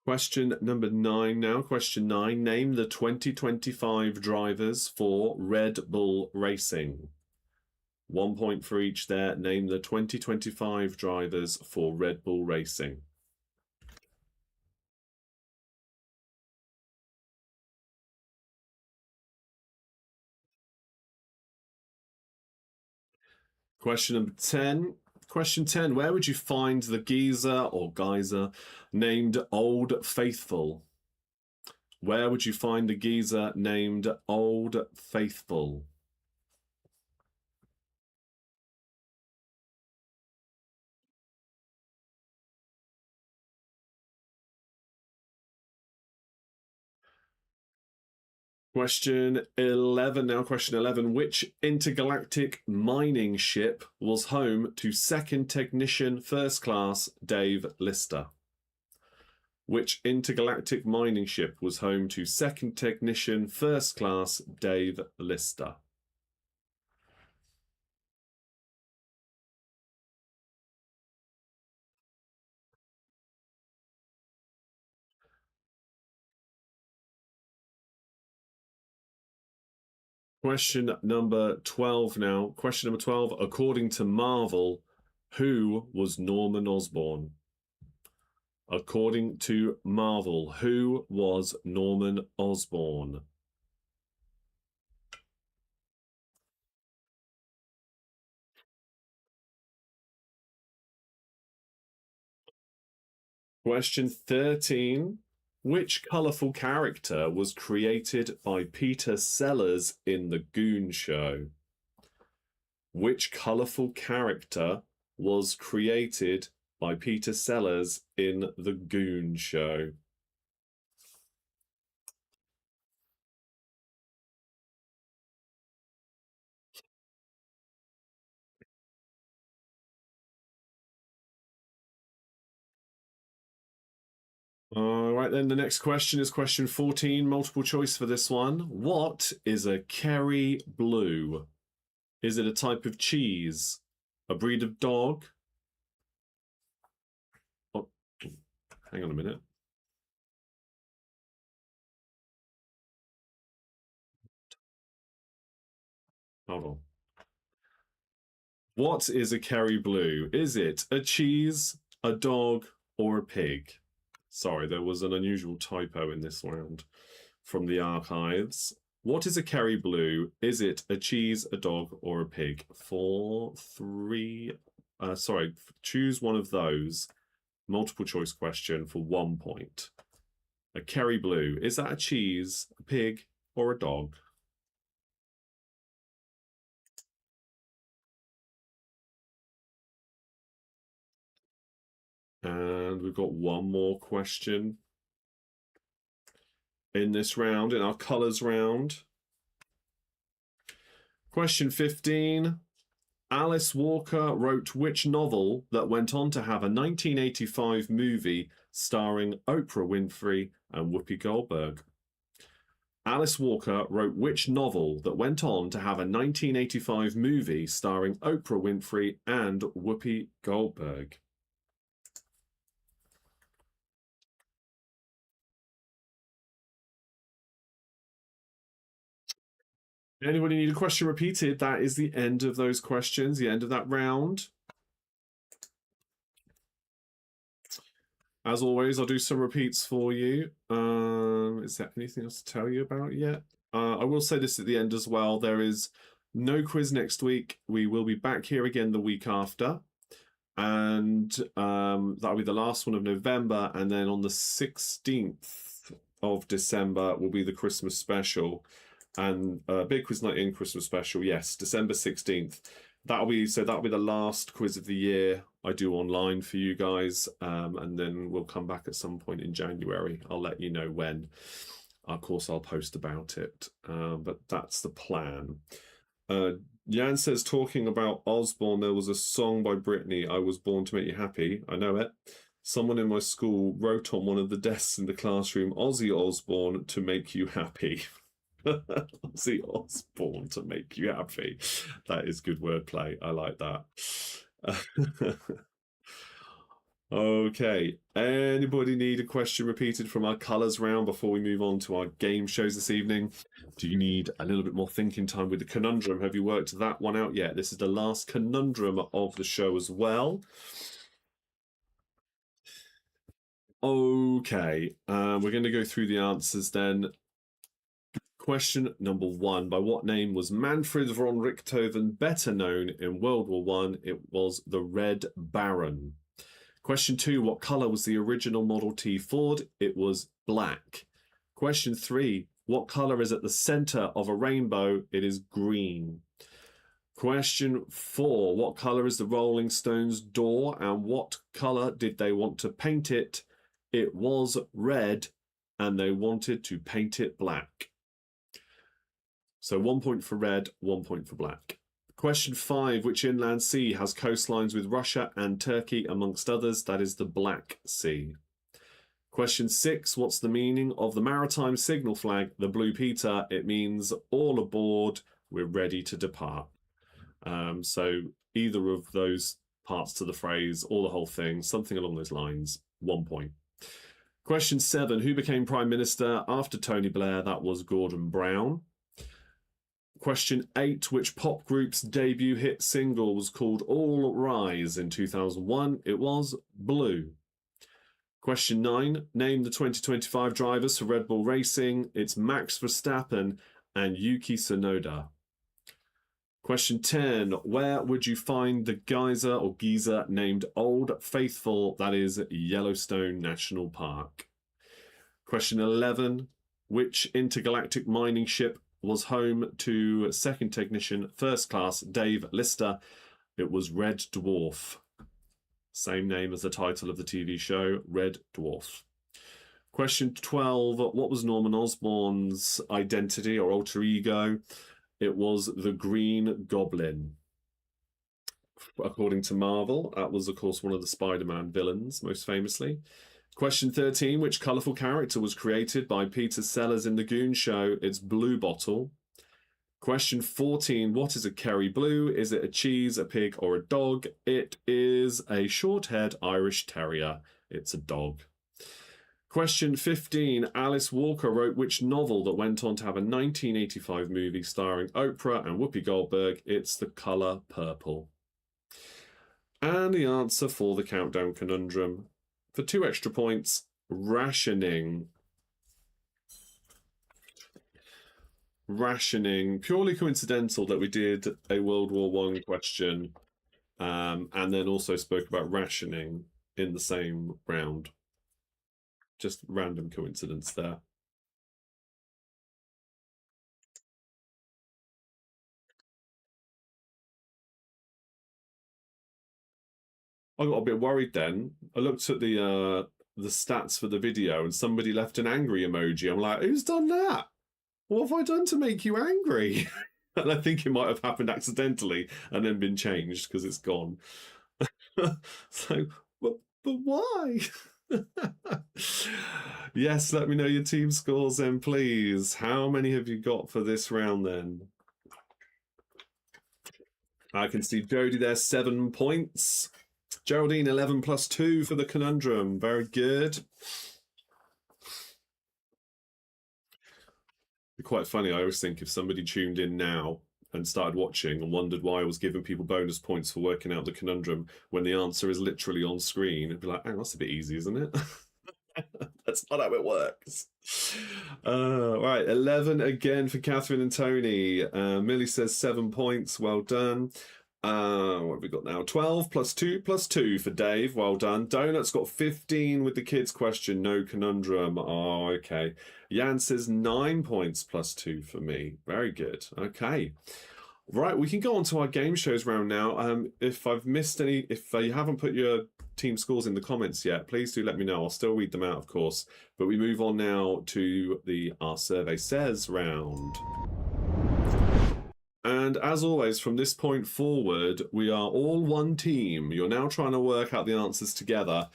Question number 9 now. Question 9. Name the 2025 drivers for Red Bull Racing. 1 point for each there. Name the 2025 drivers for Red Bull Racing. Question number 10. Question 10. Where would you find the geezer or geyser named Old Faithful? Where would you find the geezer named Old Faithful? Question 11 now. Question 11. Which intergalactic mining ship was home to Second Technician First Class Dave Lister? Which intergalactic mining ship was home to Second Technician First Class Dave Lister? Question number 12 now. Question number 12. According to Marvel, who was Norman Osborn? According to Marvel, who was Norman Osborn? Question 13. Which colourful character was created by Peter Sellers in The Goon Show? Which colourful character was created by Peter Sellers in The Goon Show? All right, then the next question is question 14, multiple choice for this one. What is a Kerry Blue? Is it a type of cheese? A breed of dog? Oh, hang on a minute. Hold on. What is a Kerry Blue? Is it a cheese, a dog, or a pig? Sorry, there was an unusual typo in this round from the archives. What is a Kerry Blue? Is it a cheese, a dog, or a pig? 4, 3. Sorry, choose one of those. Multiple choice question for 1 point. A Kerry Blue. Is that a cheese, a pig, or a dog? And we've got one more question in this round, in our colours round. Question 15. Alice Walker wrote which novel that went on to have a 1985 movie starring Oprah Winfrey and Whoopi Goldberg? Alice Walker wrote which novel that went on to have a 1985 movie starring Oprah Winfrey and Whoopi Goldberg? Anybody need a question repeated? That is the end of those questions, the end of that round. As always, I'll do some repeats for you. Is there anything else to tell you about yet? I will say this at the end as well. There is no quiz next week. We will be back here again the week after. And that'll be the last one of November. And then on the 16th of December will be the Christmas special. And Big Quiz Night In Christmas special. Yes, December 16th. That'll be the last quiz of the year I do online for you guys, and then we'll come back at some point in January. I'll let you know when. Of course, I'll post about it, but that's the plan. Jan says, talking about Osborne, there was a song by Britney, I Was Born to Make You Happy. I know it. Someone in my school wrote on one of the desks in the classroom, Ozzy Osbourne to make you happy. Ozzy Osbourne to make you happy. That is good wordplay. I like that. Okay. Anybody need a question repeated from our colours round before we move on to our game shows this evening? Do you need a little bit more thinking time with the conundrum? Have you worked that one out yet? This is the last conundrum of the show as well. Okay. We're going to go through the answers then. Question number 1. By what name was Manfred von Richthofen better known in World War One? It was the Red Baron. Question 2. What colour was the original Model T Ford? It was black. Question 3. What colour is at the centre of a rainbow? It is green. Question 4. What colour is the Rolling Stones door and what colour did they want to paint it? It was red and they wanted to paint it black. So 1 point for red, 1 point for black. Question 5. Which inland sea has coastlines with Russia and Turkey, amongst others? That is the Black Sea. Question 6. What's the meaning of the maritime signal flag, the Blue Peter? It means all aboard, we're ready to depart. So either of those parts to the phrase or the whole thing, something along those lines, 1 point. Question 7. Who became Prime Minister after Tony Blair? That was Gordon Brown. Question 8. Which pop group's debut hit single was called All Rise in 2001? It was Blue. Question 9. Name the 2025 drivers for Red Bull Racing. It's Max Verstappen and Yuki Tsunoda. Question 10. Where would you find the geyser named Old Faithful? That is Yellowstone National Park. Question 11. Which intergalactic mining ship was home to second technician first class Dave Lister? It was Red Dwarf. Same name as the title of the TV show, Red Dwarf. Question 12. What was Norman Osborn's identity or alter ego? It was the Green Goblin. According to Marvel, that was, of course, one of the Spider-Man villains, most famously. Question 13. Which colourful character was created by Peter Sellers in The Goon Show? It's Blue Bottle. Question 14. What is a Kerry Blue? Is it a cheese, a pig, or a dog? It is a short-haired Irish Terrier. It's a dog. Question 15. Alice Walker wrote which novel that went on to have a 1985 movie starring Oprah and Whoopi Goldberg? It's The Colour Purple. And the answer for the countdown conundrum, for 2 extra points, rationing. Rationing. Purely coincidental that we did a World War One question and then also spoke about rationing in the same round. Just random coincidence there. I got a bit worried then. I looked at the stats for the video and somebody left an angry emoji. I'm like, who's done that? What have I done to make you angry? And I think it might have happened accidentally and then been changed because it's gone. So, but why? Yes, let me know your team scores then, please. How many have you got for this round then? I can see Jodie there, 7 points. Geraldine, 11 plus 2 for the conundrum. Very good. Quite funny. I always think if somebody tuned in now and started watching and wondered why I was giving people bonus points for working out the conundrum when the answer is literally on screen, it'd be like, oh, that's a bit easy, isn't it? That's not how it works. Right, 11 again for Catherine and Tony. Millie says 7 points. Well done. What have we got now? 12 plus 2 plus 2 for Dave. Well done. Donut's got 15 with the kids question. No conundrum. Oh, okay. Jan says 9 points plus 2 for me. Very good. Okay. Right, we can go on to our game shows round now. If I've missed any, if you haven't put your team scores in the comments yet, please do let me know. I'll still read them out, of course. But we move on now to the Our Survey Says round. And as always, from this point forward, we are all one team. You're now trying to work out the answers together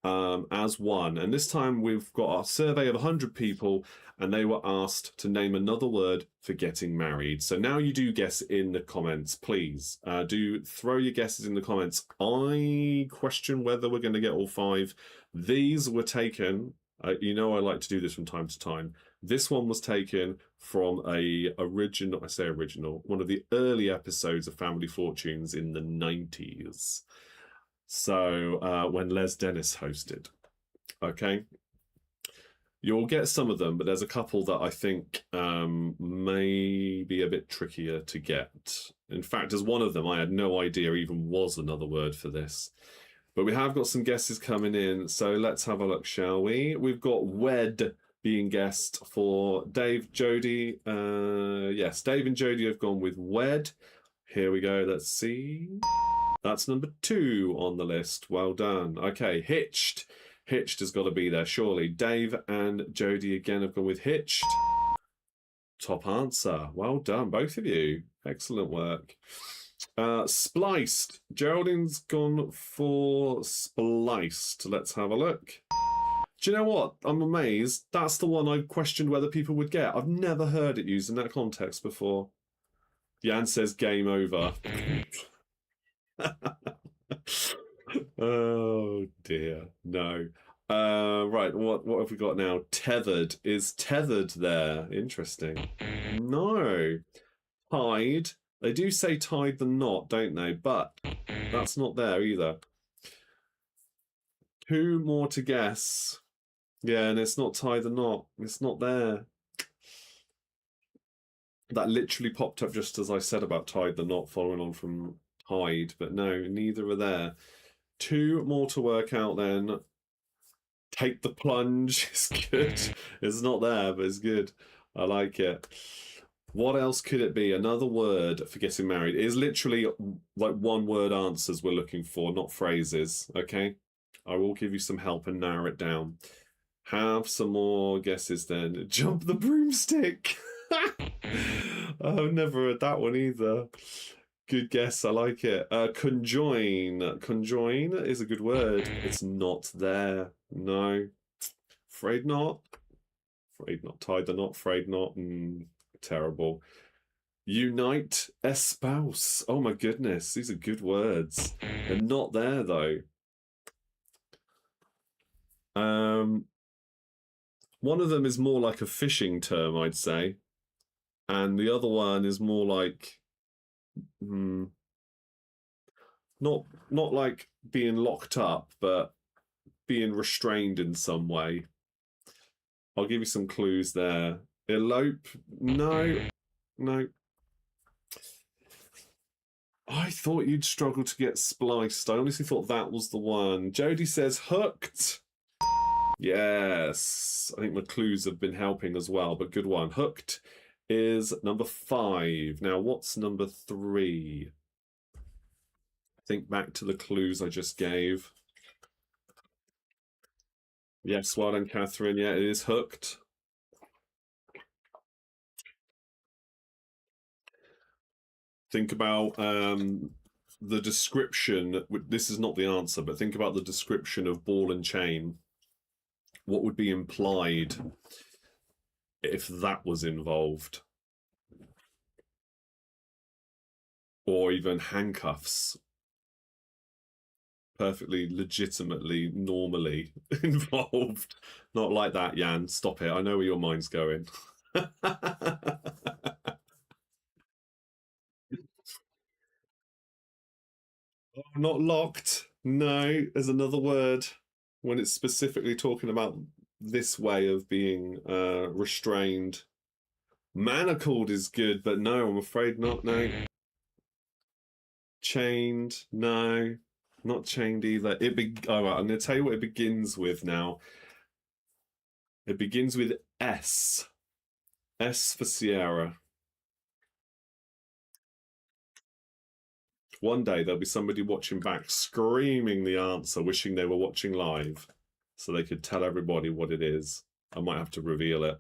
as one. And this time we've got our survey of 100 people, and they were asked to name another word for getting married. So now you do guess in the comments, please. Do throw your guesses in the comments. I question whether we're going to get all 5. These were taken, you know I like to do this from time to time. This one was taken from one of the early episodes of Family Fortunes in the 90s. So when Les Dennis hosted. Okay. You'll get some of them, but there's a couple that I think may be a bit trickier to get. In fact, there's one of them I had no idea even was another word for this. But we have got some guesses coming in, so let's have a look, shall we? We've got wed being guessed for Dave, Jodie. Yes, Dave and Jodie have gone with wed. Here we go, let's see. That's number 2 on the list. Well done. Okay, hitched. Hitched has got to be there, surely. Dave and Jodie again have gone with hitched. Top answer. Well done, both of you. Excellent work. Spliced. Geraldine's gone for spliced. Let's have a look. Do you know what? I'm amazed. That's the one I questioned whether people would get. I've never heard it used in that context before. Jan says game over. Oh dear, no. Right, what have we got now? Tethered. Is tethered there? Interesting. No. Tied. They do say tied the knot, don't they? But that's not there either. 2 more to guess. Yeah, and it's not tie the knot. It's not there. That literally popped up just as I said about tied the knot, following on from tied, but no, neither are there. 2 more to work out then. Take the plunge. It's good. It's not there, but it's good. I like it. What else could it be? Another word for getting married. It is literally like 1-word answers we're looking for, not phrases. Okay? I will give you some help and narrow it down. Have some more guesses then. Jump the broomstick. I've never heard that one either. Good guess. I like it. Conjoin. Conjoin is a good word. It's not there. No. Afraid not. Afraid not. Tied the knot. Afraid not. Terrible. Unite. Espouse. Oh my goodness. These are good words. They're not there though. One of them is more like a fishing term, I'd say. And the other one is more like not like being locked up, but being restrained in some way. I'll give you some clues there. Elope? No. I thought you'd struggle to get spliced. I honestly thought that was the one. Jodie says hooked. Yes. I think my clues have been helping as well, but good one. Hooked is number 5. Now, what's number 3? Think back to the clues I just gave. Yes, well done, Catherine. Yeah, it is hooked. Think about the description. This is not the answer, but think about the description of ball and chain. What would be implied if that was involved? Or even handcuffs. Perfectly legitimately, normally involved. Not like that, Jan. Stop it. I know where your mind's going. Oh, not locked. No, there's another word when it's specifically talking about this way of being restrained. Manacled is good, but no, I'm afraid not. No. Chained, no. Not chained either. All right, I'm going to tell you what it begins with now. It begins with S. S for Sierra. One day there'll be somebody watching back, screaming the answer, wishing they were watching live, so they could tell everybody what it is. I might have to reveal it.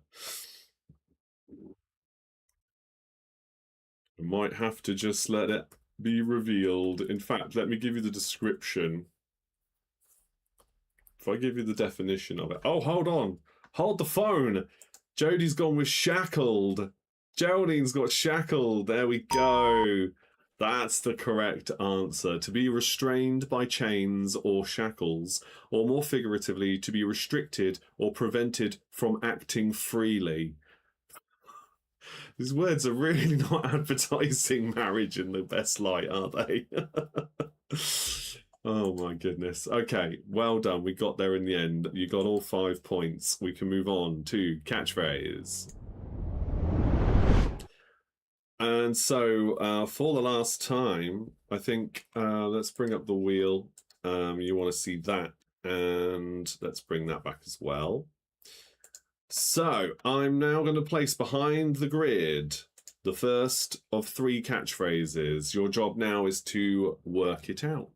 I might have to just let it be revealed. In fact, let me give you the description. If I give you the definition of it. Oh, hold on. Hold the phone. Jodie's gone with shackled. Geraldine's got shackled. There we go. That's the correct answer. To be restrained by chains or shackles, or more figuratively, to be restricted or prevented from acting freely. These words are really not advertising marriage in the best light, are they? Oh my goodness. Okay, well done. We got there in the end. You got all 5 points. We can move on to catchphrase. And so for the last time, I think let's bring up the wheel. You want to see that. And let's bring that back as well. So I'm now going to place behind the grid the first of 3 catchphrases. Your job now is to work it out.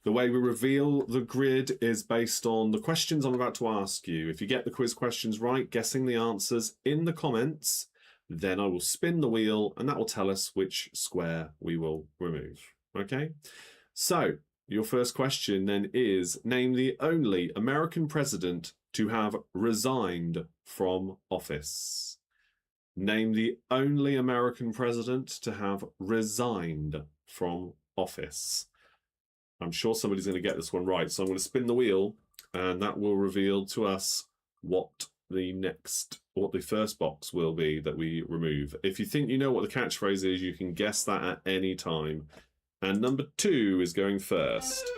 The way we reveal the grid is based on the questions I'm about to ask you. If you get the quiz questions right, guessing the answers in the comments, then I will spin the wheel and that will tell us which square we will remove. Okay? So, your first question then is, name the only American president to have resigned from office. Name the only American president to have resigned from office. I'm sure somebody's going to get this one right, so I'm going to spin the wheel, and that will reveal to us what the first box will be that we remove. If you think you know what the catchphrase is, you can guess that at any time. And number 2 is going first.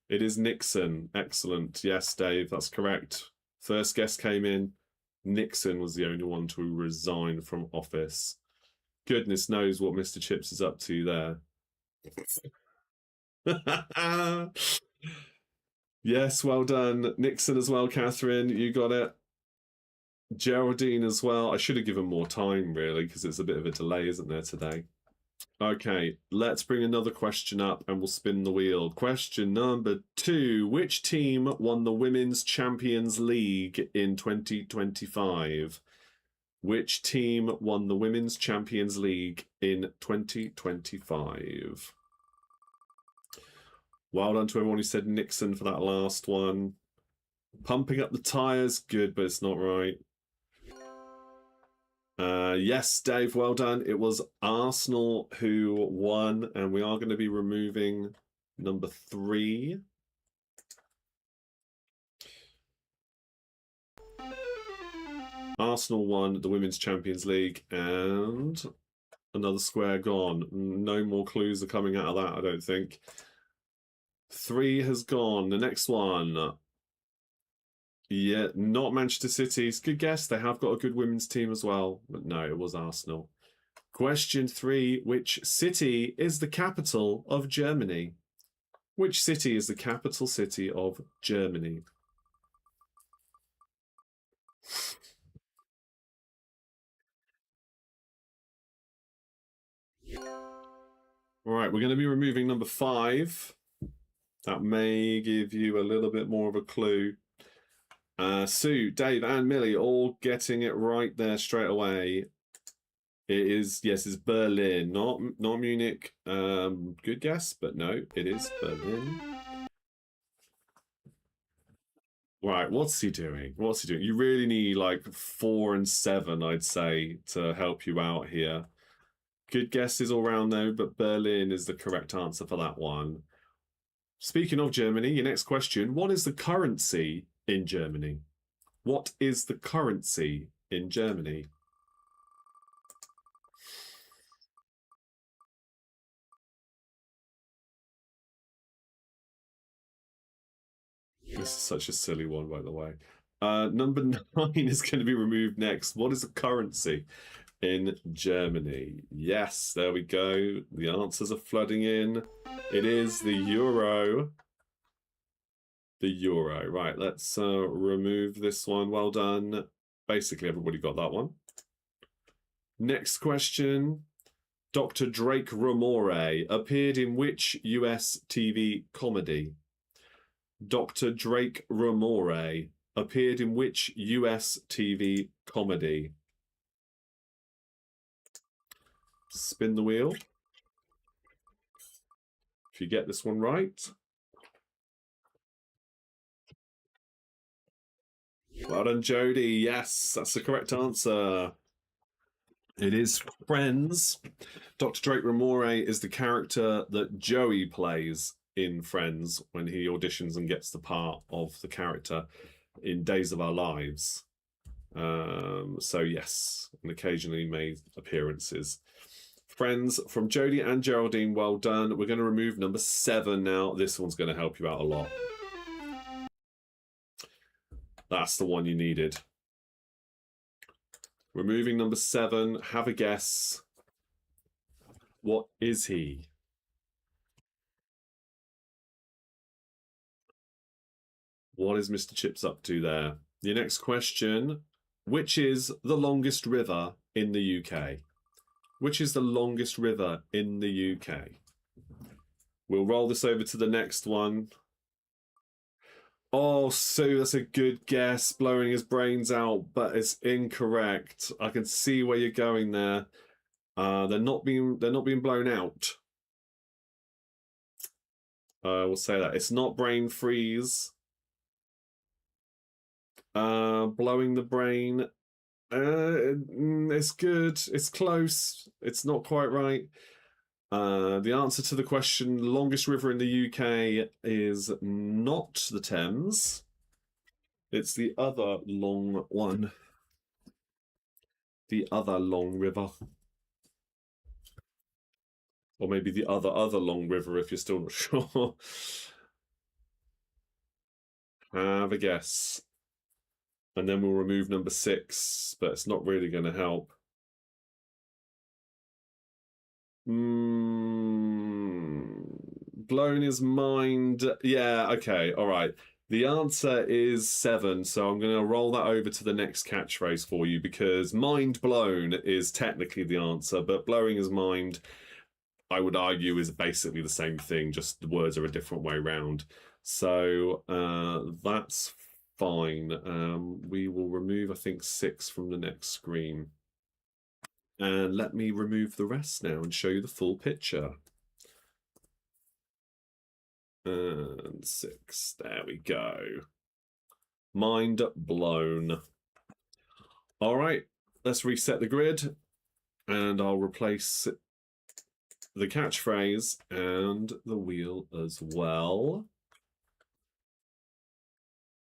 It is Nixon. Excellent. Yes, Dave, that's correct. First guess came in. Nixon was the only one to resign from office. Goodness knows what Mr. Chips is up to there. Yes, well done. Nixon as well, Catherine. You got it. Geraldine as well. I should have given more time, really, because it's a bit of a delay, isn't there, today? Okay, let's bring another question up and we'll spin the wheel. Question number 2. Which team won the Women's Champions League in 2025? Which team won the Women's Champions League in 2025? Well done to everyone who said Nixon for that last one. Pumping up the tyres, good, but it's not right. Yes, Dave, well done. It was Arsenal who won, and we are going to be removing number 3. Arsenal won the Women's Champions League, and another square gone. No more clues are coming out of that, I don't think. 3 has gone. The next one. Yeah, not Manchester City. It's a good guess. They have got a good women's team as well. But no, it was Arsenal. Question 3. Which city is the capital of Germany? Which city is the capital city of Germany? All right, we're going to be removing number 5. That may give you a little bit more of a clue. Sue, Dave, and Millie all getting it right there straight away. It is, yes, it's Berlin, not Munich. Good guess, but no, it is Berlin. Right, what's he doing? What's he doing? You really need like 4 and 7, I'd say, to help you out here. Good guesses all round though, but Berlin is the correct answer for that one. Speaking of Germany, your next question, what is the currency in Germany? What is the currency in Germany? This is such a silly one, by the way. Number 9 is going to be removed next. What is the currency in Germany? Yes, there we go. The answers are flooding in. It is the euro. The euro. Right, let's remove this one. Well done. Basically, everybody got that one. Next question. Dr. Drake Ramore appeared in which US TV comedy? Dr. Drake Ramore appeared in which US TV comedy? Spin the wheel. If you get this one right. Well done, Jodie. Yes, that's the correct answer. It is Friends. Dr. Drake Ramore is the character that Joey plays in Friends when he auditions and gets the part of the character in Days of Our Lives. So yes, and occasionally made appearances. Friends from Jodie and Geraldine, well done. We're going to remove number 7 now. This one's going to help you out a lot. That's the one you needed. Removing number 7. Have a guess. What is he? What is Mr. Chips up to there? Your next question. Which is the longest river in the UK? Which is the longest river in the UK? We'll roll this over to the next one. Oh, Sue, that's a good guess. Blowing his brains out, but it's incorrect. I can see where you're going there. They're not being blown out. We'll say that. It's not brain freeze. Blowing the brain. It's good. It's close. It's not quite right. The answer to the question, longest river in the UK, is not the Thames. It's the other long one. The other long river. Or maybe the other long river if you're still not sure. Have a guess. And then we'll remove number 6, but it's not really going to help. Blown his mind. Yeah, okay, all right. The answer is 7, so I'm going to roll that over to the next catchphrase for you because mind blown is technically the answer, but blowing his mind, I would argue, is basically the same thing, just the words are a different way round. So that's fine. We will remove, I think, 6 from the next screen. And let me remove the rest now and show you the full picture. And 6, there we go. Mind blown. All right, let's reset the grid and I'll replace the catchphrase and the wheel as well.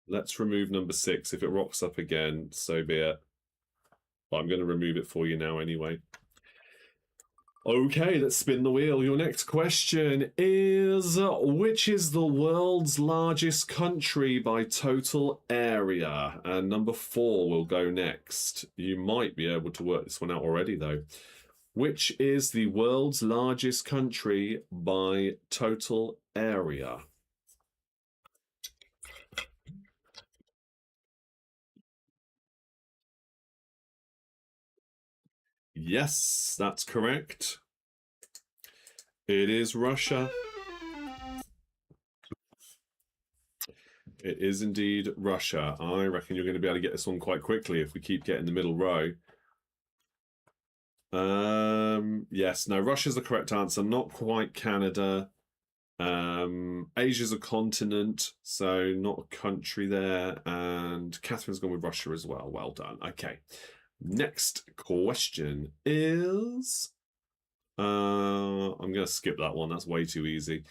Let's remove number 6. If it rocks up again, so be it. But I'm going to remove it for you now anyway. Okay, let's spin the wheel. Your next question is, which is the world's largest country by total area? And number 4 will go next. You might be able to work this one out already, though. Which is the world's largest country by total area? Yes, that's correct. It is Russia. It is indeed Russia. I reckon you're going to be able to get this one quite quickly if we keep getting the middle row. Yes, no, Russia's the correct answer. Not quite Canada. Asia's a continent, so not a country there. And Catherine's gone with Russia as well. Well done. Okay. Next question is... I'm going to skip that one. That's way too easy.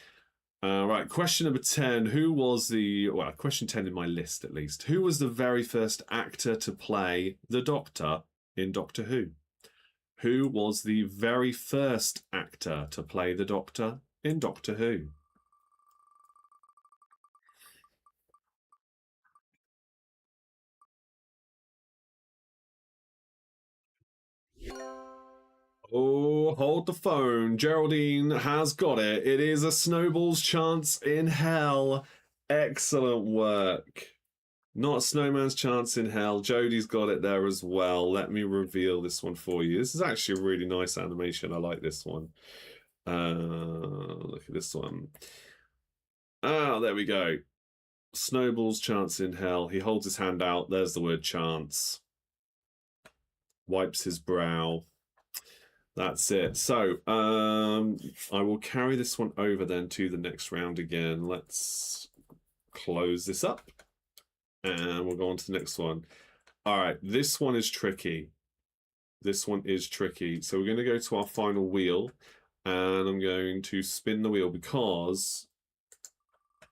Right, question number 10. Who was the... Well, question 10 in my list, at least. Who was the very first actor to play the Doctor in Doctor Who? Who was the very first actor to play the Doctor in Doctor Who? Oh, hold the phone. Geraldine has got it. It is A Snowball's Chance in Hell. Excellent work. Not A Snowman's Chance in Hell. Jodie's got it there as well. Let me reveal this one for you. This is actually a really nice animation. I like this one. Look at this one. Ah, there we go. Snowball's Chance in Hell. He holds his hand out. There's the word chance. Wipes his brow. That's it. So I will carry this one over then to the next round again. Let's close this up and we'll go on to the next one. All right, this one is tricky. This one is tricky. So we're going to go to our final wheel and I'm going to spin the wheel because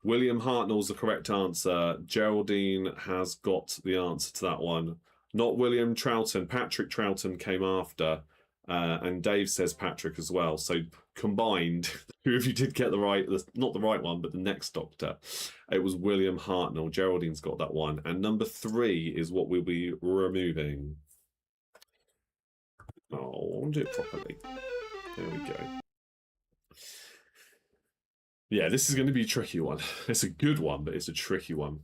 William Hartnell's the correct answer. Geraldine has got the answer to that one. Not William Troughton. Patrick Troughton came after. And Dave says Patrick as well. So combined, two of you did get the right, not the right one, but the next Doctor. It was William Hartnell. Geraldine's got that one. And number 3 is what we'll be removing. Oh, I'll do it properly. There we go. Yeah, this is going to be a tricky one. It's a good one, but it's a tricky one.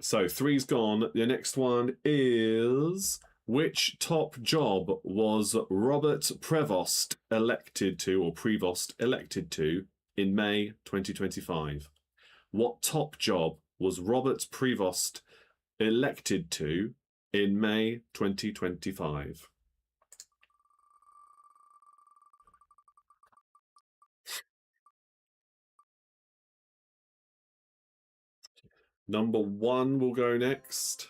So 3's gone. The next one is... Which top job was Robert Prevost elected to, or Prevost elected to, in May 2025? What top job was Robert Prevost elected to in May 2025? Number 1 will go next.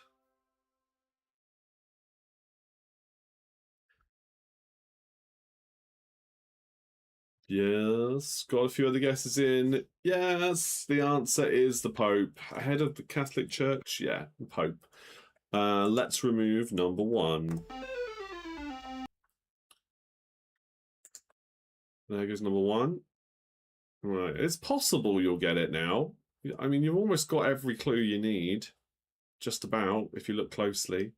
Yes, got a few other guesses in. Yes, the answer is the Pope. Head of the Catholic Church? Yeah, the Pope. Let's remove number 1. There goes number 1. Right, it's possible you'll get it now. I mean, you've almost got every clue you need. Just about, if you look closely.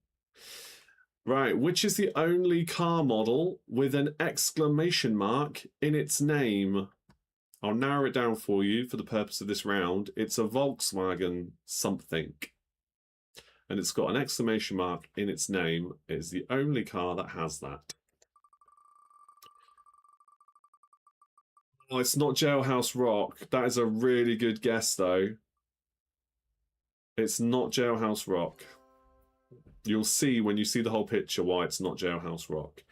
Right, which is the only car model with an exclamation mark in its name? I'll narrow it down for you for the purpose of this round. It's a Volkswagen something. And it's got an exclamation mark in its name. It's the only car that has that. Oh, it's not Jailhouse Rock. That is a really good guess, though. It's not Jailhouse Rock. You'll see when you see the whole picture why it's not Jailhouse Rock.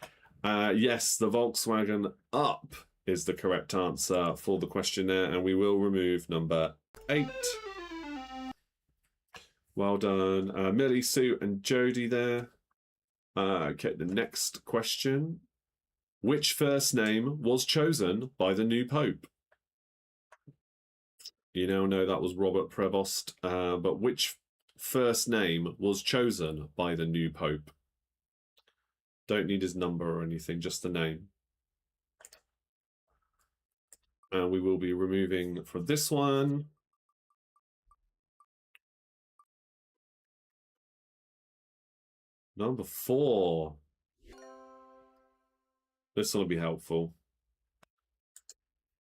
Yes, the Volkswagen Up is the correct answer for the questionnaire, and we will remove number 8. Well done, Millie, Sue, and Jodie there. Okay, the next question. Which first name was chosen by the new Pope? You now know that was Robert Prevost, but which first name was chosen by the new Pope? Don't need his number or anything, just the name. And we will be removing from this one. Number 4. This will be helpful.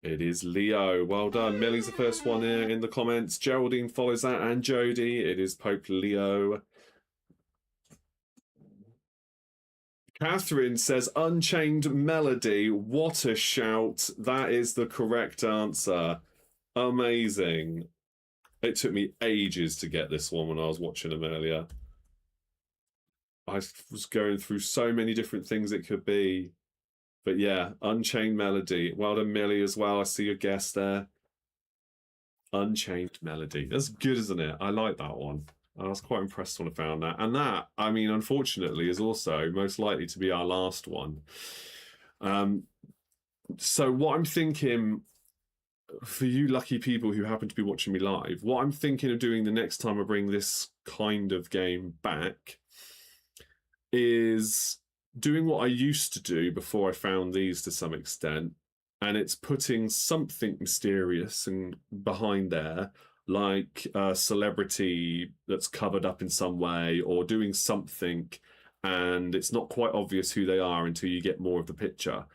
It is Leo. Well done. Millie's the first one here in the comments. Geraldine follows that, and Jodie. It is Pope Leo. Catherine says Unchained Melody. What a shout. That is the correct answer. Amazing. It took me ages to get this one when I was watching them earlier. I was going through so many different things it could be. But yeah, Unchained Melody. Well done, Millie, as well. I see your guess there. Unchanged Melody. That's good, isn't it? I like that one. I was quite impressed when I found that. And that, I mean, unfortunately, is also most likely to be our last one. So what I'm thinking, for you lucky people who happen to be watching me live, what I'm thinking of doing the next time I bring this kind of game back is doing what I used to do before I found these to some extent, and it's putting something mysterious and behind there, like a celebrity that's covered up in some way, or doing something, and it's not quite obvious who they are until you get more of the picture.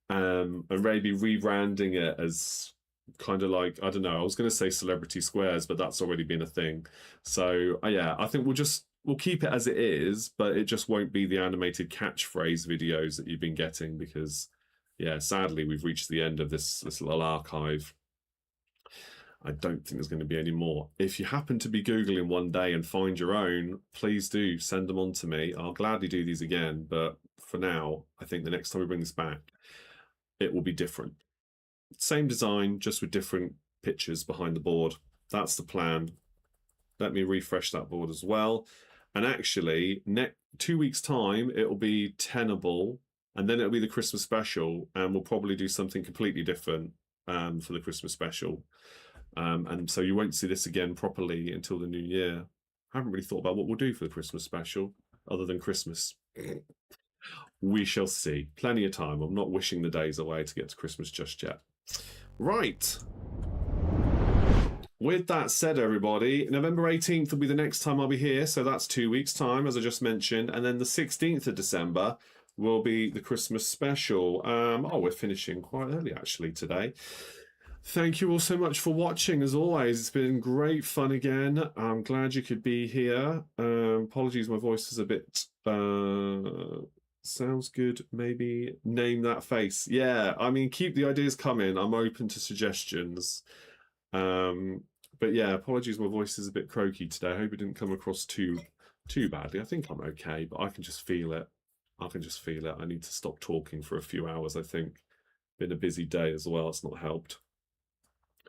And maybe rebranding it as kind of like, I don't know, I was going to say Celebrity Squares, but that's already been a thing. So yeah, I think we'll keep it as it is, but it just won't be the animated catchphrase videos that you've been getting, because yeah, sadly we've reached the end of this little archive. I don't think there's going to be any more. If you happen to be Googling one day and find your own, please do send them on to me. I'll gladly do these again, but for now, I think the next time we bring this back, it will be different. Same design, just with different pictures behind the board. That's the plan. Let me refresh that board as well. And actually, 2 weeks' time, it will be Tenable, and then it'll be the Christmas special, and we'll probably do something completely different for the Christmas special. And so you won't see this again properly until the new year. I haven't really thought about what we'll do for the Christmas special, other than Christmas. We shall see. Plenty of time. I'm not wishing the days away to get to Christmas just yet. Right. With that said, everybody, November 18th will be the next time I'll be here. So that's 2 weeks' time, as I just mentioned. And then the 16th of December will be the Christmas special. We're finishing quite early, actually, today. Thank you all so much for watching. As always, it's been great fun again. I'm glad you could be here. Apologies, my voice is a bit... sounds good. Maybe name that face. Yeah, I mean, keep the ideas coming. I'm open to suggestions. But yeah, apologies, my voice is a bit croaky today. I hope it didn't come across too badly. I think I'm okay, but I can just feel it. I need to stop talking for a few hours, I think. Been a busy day as well. It's not helped.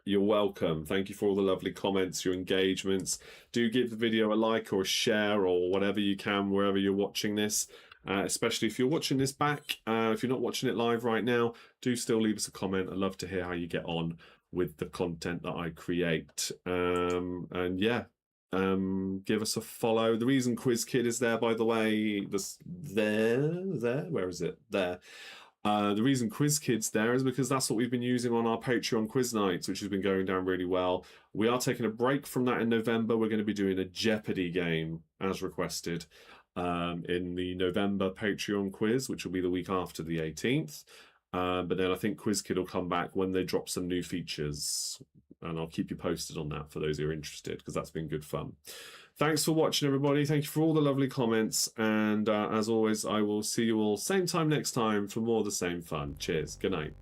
You're welcome. Thank you for all the lovely comments, your engagements. Do give the video a like or a share or whatever you can wherever you're watching this. Especially if you're watching this back. If you're not watching it live right now, do still leave us a comment. I'd love to hear how you get on with the content that I create. And yeah, give us a follow. The reason Quiz Kid is there, by the way, where is it? There. The reason Quiz Kid's there is because that's what we've been using on our Patreon quiz nights, which has been going down really well. We are taking a break from that in November. We're going to be doing a Jeopardy game as requested in the November Patreon quiz, which will be the week after the 18th. But then I think Quiz Kid will come back when they drop some new features, and I'll keep you posted on that for those who are interested, because that's been good fun. Thanks for watching, everybody. Thank you for all the lovely comments. And as always, I will see you all same time next time for more of the same fun. Cheers. Good night.